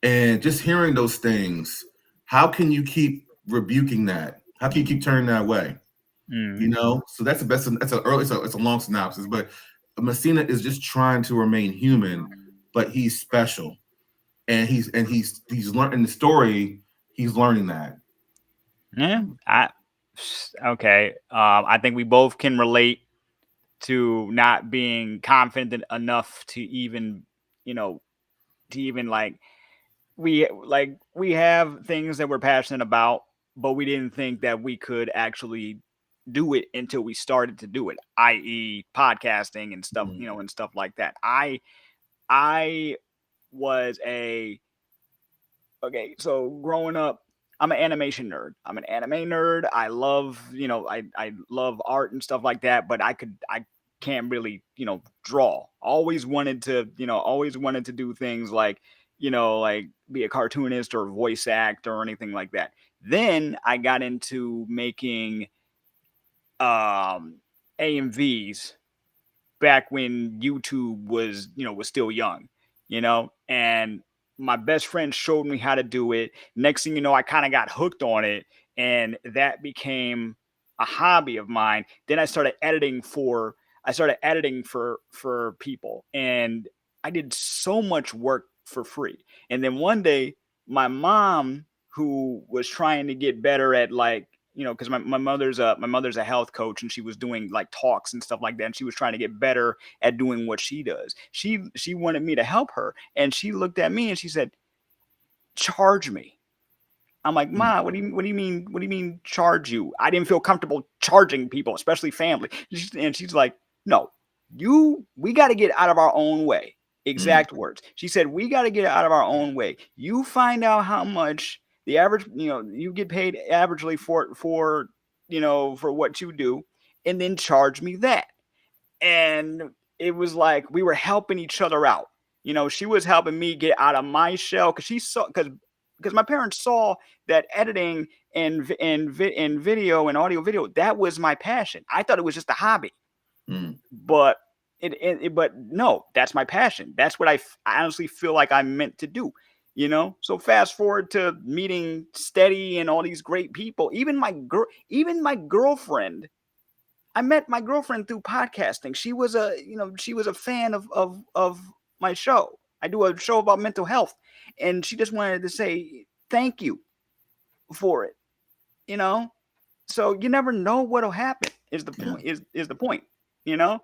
And just hearing those things, how can you keep rebuking that? How can you keep turning that way? Mm. So that's the best. It's a long synopsis, but Messina is just trying to remain human, but he's special, and he's learning the story. He's learning that. Yeah. Okay. I think we both can relate to not being confident enough to even, you know, like we have things that we're passionate about, but we didn't think that we could actually do it until we started to do it, i.e., podcasting and stuff, Mm, and stuff like that. I was a Okay, so growing up, I'm an animation nerd. I'm an anime nerd. I love, I love art and stuff like that, but I can't really, draw. Always wanted to do things like, like be a cartoonist or voice act or anything like that. Then I got into making um AMVs back when YouTube was still young, and my best friend showed me how to do it. Next thing you know, I kind of got hooked on it, and that became a hobby of mine. Then I started editing for people, and I did so much work for free. And then one day, my mom, who was trying to get better at, like, because my mother's a health coach, and she was doing like talks and stuff like that, and she was trying to get better at doing what she does. She wanted me to help her, and she looked at me and she said, "Charge me." I'm like, mm, "Ma, what do you mean charge you?" I didn't feel comfortable charging people, especially family. And she's like, "No, we got to get out of our own way." mm, Exact words. She said, "We got to get out of our own way. You find out how much the average, you get paid averagely for what you do, and then charge me that." And it was like we were helping each other out. She was helping me get out of my shell, because she saw because my parents saw that editing and video and audio video, that was my passion. I thought it was just a hobby, mm. but but no, that's my passion. That's what I honestly feel like I'm meant to do. So fast forward to meeting Steady and all these great people. Even my girlfriend, I met my girlfriend through podcasting. She was a fan of my show. I do a show about mental health, and she just wanted to say thank you for it. You know, so you never know what'll happen. Is the Yeah, point? Is the point? You know.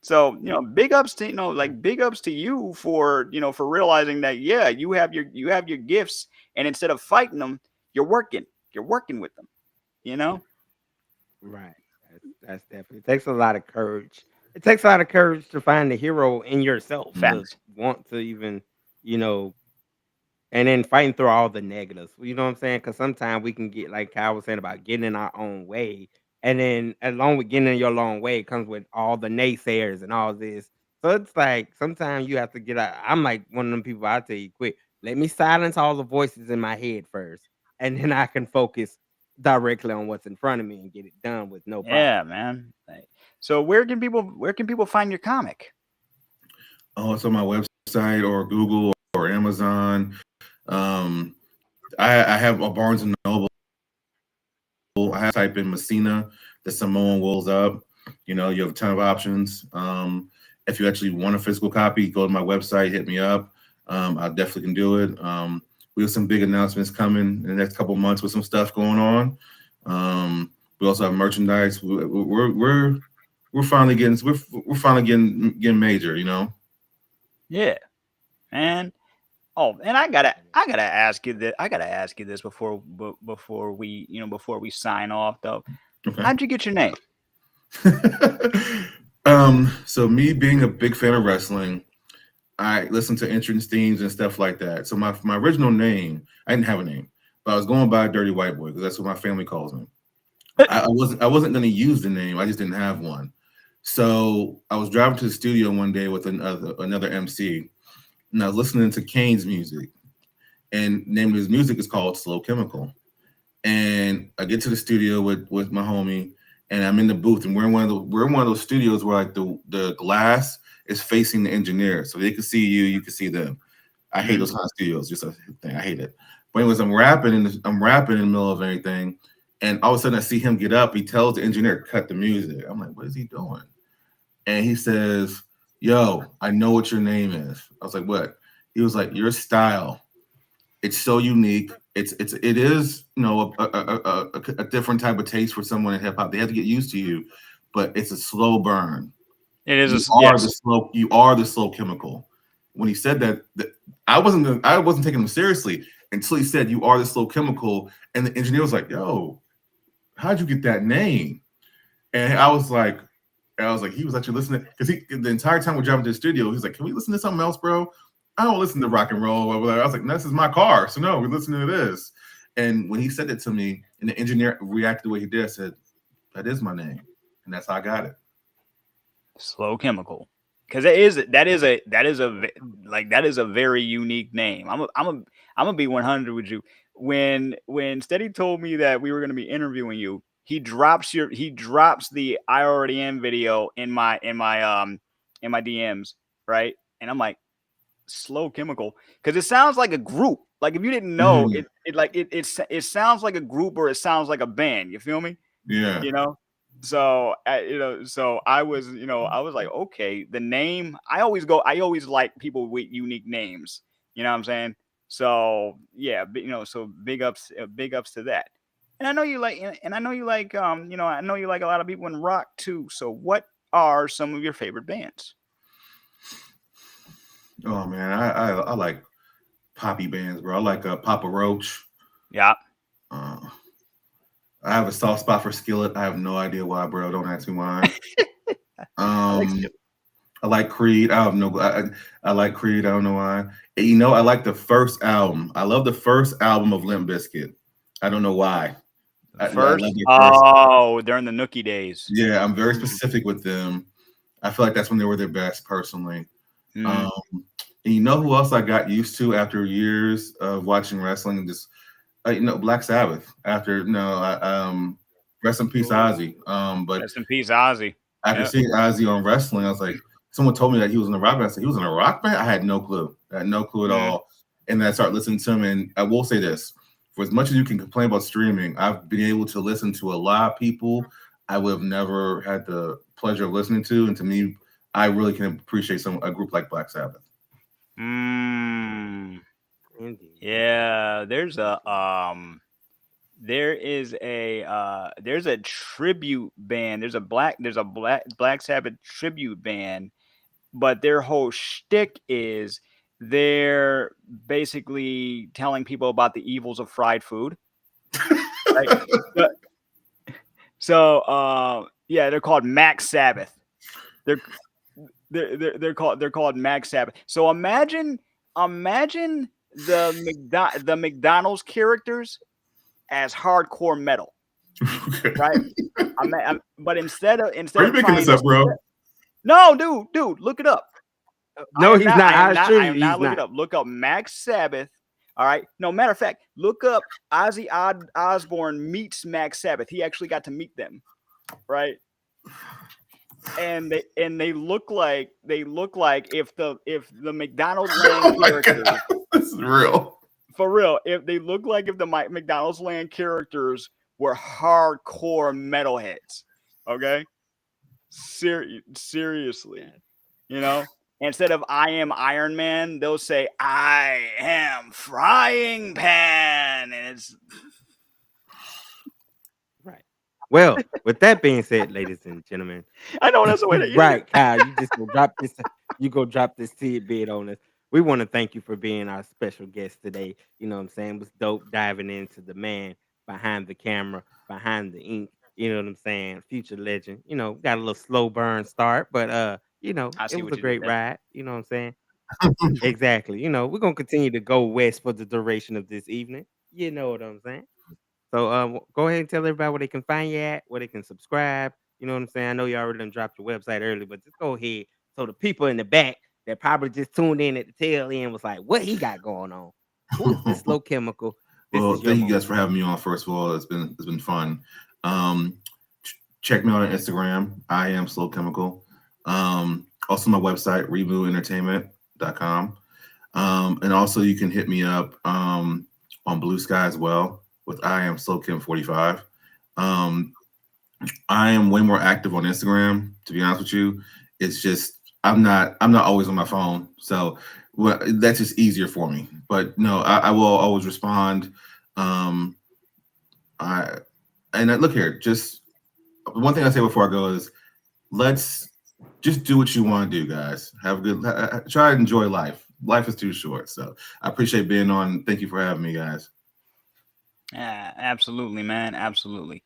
So big ups to big ups to you for for realizing that, yeah, you have your gifts, and instead of fighting them, you're working with them. You know. Right. That's definitely takes a lot of courage. It takes a lot of courage to find the hero in yourself mm, to Facts. want to even, you know, and then fighting through all the negatives. You know what I'm saying? Because sometimes we can get, like Kyle was saying, about getting in our own way, And then along with getting your long way, it comes with all the naysayers and all this. So it's like sometimes you have to get out. I'm like one of them people. I tell you, quick, let me silence all the voices in my head first, and then I can focus directly on what's in front of me and get it done with no problem. Yeah, man. So where can people find your comic? Oh, it's on my website or Google or Amazon. Um, I have a Barnes and Noble. I have to type in Messina, the Samoan Wolves up. You know, you have a ton of options. If you actually want a physical copy, go to my website, hit me up. I definitely can do it. We have some big announcements coming in the next couple months with some stuff going on. We also have merchandise. We're finally getting major. You know. Yeah, man. Oh, and I gotta ask you this. I gotta ask you this before we before we sign off though. Okay. How'd you get your name? So me being a big fan of wrestling, I listened to entrance themes and stuff like that. So my original name, I didn't have a name, but I was going by Dirty White Boy because that's what my family calls me. I wasn't going to use the name. I just didn't have one. So I was driving to the studio one day with another MC, and I was listening to Kane's music, and the name of his music is called Slow Chemical. And I get to the studio with my homie, and I'm in the booth, and we're in one of those studios where like the glass is facing the engineer, so they can see you, you can see them. I hate those kind of studios, just a thing. I hate it. But anyways, I'm rapping in the middle of anything, and all of a sudden I see him get up. He tells the engineer cut the music. I'm like, what is he doing? And he says, "Yo, I know what your name is." I was like, "What?" He was like, "Your style. It's so unique. It is a different type of taste for someone in hip hop. They have to get used to you, but it's a slow burn. It is Yes. You are the slow chemical." When he said that I wasn't taking him seriously until he said you are the slow chemical, and the engineer was like, "Yo, how'd you get that name?" And he was actually listening because the entire time we're driving to the studio, he's like, "Can we listen to something else, bro? I don't listen to rock and roll." I was like, "This is my car, so no, we're listening to this." And when he said it to me, and the engineer reacted the way he did, I said, "That is my name," and that's how I got it. Slow Chemical, because that is a very unique name. I'm gonna be 100 with you. When Steady told me that we were gonna be interviewing you, he drops the I already am video in my DMs, right? And I'm like, Slow Chemical, because it sounds like a group. Like if you didn't know, Mhm. it sounds like a group or it sounds like a band. You feel me? Yeah. You know. So so I was I was like, okay, the name. I always like people with unique names. You know what I'm saying? So yeah, so big ups to that. And I know you like, and I know you like, I know you like a lot of people in rock too. So what are some of your favorite bands? Oh man, I like poppy bands, bro. I like Papa Roach. Yeah. Uh, I have a soft spot for Skillet. I have no idea why, bro. Don't ask me why. I like Um, I like Creed. I like Creed. I don't know why. And, I like the first album. I love the first album of Limp Bizkit. I don't know why. I love first. their first. Oh, during the Nookie days. Yeah, I'm very specific with them. I feel like that's when they were their best, personally. Mm. Um, and you know who else I got used to after years of watching wrestling and just Black Sabbath. After rest in peace, Ozzy. But Rest in peace, Ozzy. after Yeah. seeing Ozzy on wrestling, I was like, someone told me that he was in a rock band. I said, he was in a rock band? I had no clue. I had no clue at all. And then I started listening to him. And I will say this, for as much as you can complain about streaming, I've been able to listen to a lot of people I would have never had the pleasure of listening to. And to me, I really can appreciate a group like Black Sabbath. Mm. Indeed. Yeah, there's a tribute band. There's a Black Sabbath tribute band, but their whole shtick is they're basically telling people about the evils of fried food. Right? So yeah, they're called Max Sabbath. They're they're called Max Sabbath. So imagine the McDonald's characters as hardcore metal. right? But Are instead you of making trying this to up, bro? no, dude, look it up. No, he's not. I assure I you, am he's not looking not. up. Look up Max Sabbath. All right. No, matter of fact, look up Osbourne meets Max Sabbath. He actually got to meet them, right? And they look like if the McDonald's Land Oh my god, characters this is real. for real, if they look like if the McDonald's Land characters were hardcore metalheads, okay? Seriously, you know. Instead of "I am Iron Man," they'll say "I am Frying Pan," and it's Right. Well, with that being said, ladies and gentlemen, I know that's the way to end it. right, Kyle, you just go drop this. You go drop this tidbit on us. We want to thank you for being our special guest today. You know what I'm saying? It was dope diving into the man behind the camera, behind the ink. You know what I'm saying? Future legend. You know, got a little slow burn start, but I it see was what a you did great there. ride. You know what I'm saying? Exactly. You know, we're gonna continue to go west for the duration of this evening. You know what I'm saying? So go ahead and tell everybody where they can find you at, where they can subscribe. You know what I'm saying? I know you already done dropped your website early, but just go ahead. So the people in the back that probably just tuned in at the tail end was like, what he got going on? Who is this low chemical? This Well, is your thank you guys moment. for having me on. First of all, it's been fun. Um, Check me out on Instagram. I am Slow Chemical. Also my website, rebootentertainment.com. And also you can hit me up on Blue Sky as well with I am Slow Kim 45. Um, I am way more active on Instagram, to be honest with you. It's just I'm not always on my phone. So well, that's just easier for me. But no, I will always respond. Um, I look here, just one thing I say before I go is let's just do what you want to do, guys. Have a good try to enjoy life. Life is too short. So I appreciate being on. Thank you for having me, guys. Yeah, absolutely, man. Absolutely.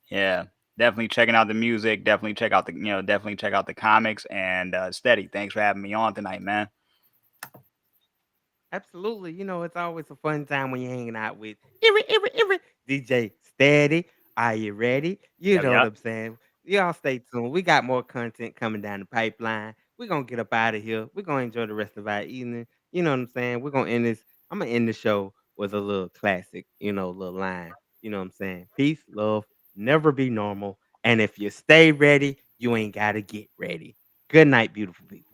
Yeah. Definitely checking out the music. Definitely check out the comics and steady. Thanks for having me on tonight, man. Absolutely. You know, it's always a fun time when you're hanging out with every DJ Steady. Are you ready? You Yep, know what yep. I'm saying? Y'all stay tuned. We got more content coming down the pipeline. We're gonna get up out of here. We're gonna enjoy the rest of our evening. You know what I'm saying? We're gonna end this. I'm gonna end the show with a little classic, little line. You know what I'm saying? Peace, love, never be normal. And if you stay ready, you ain't gotta get ready. Good night, beautiful people.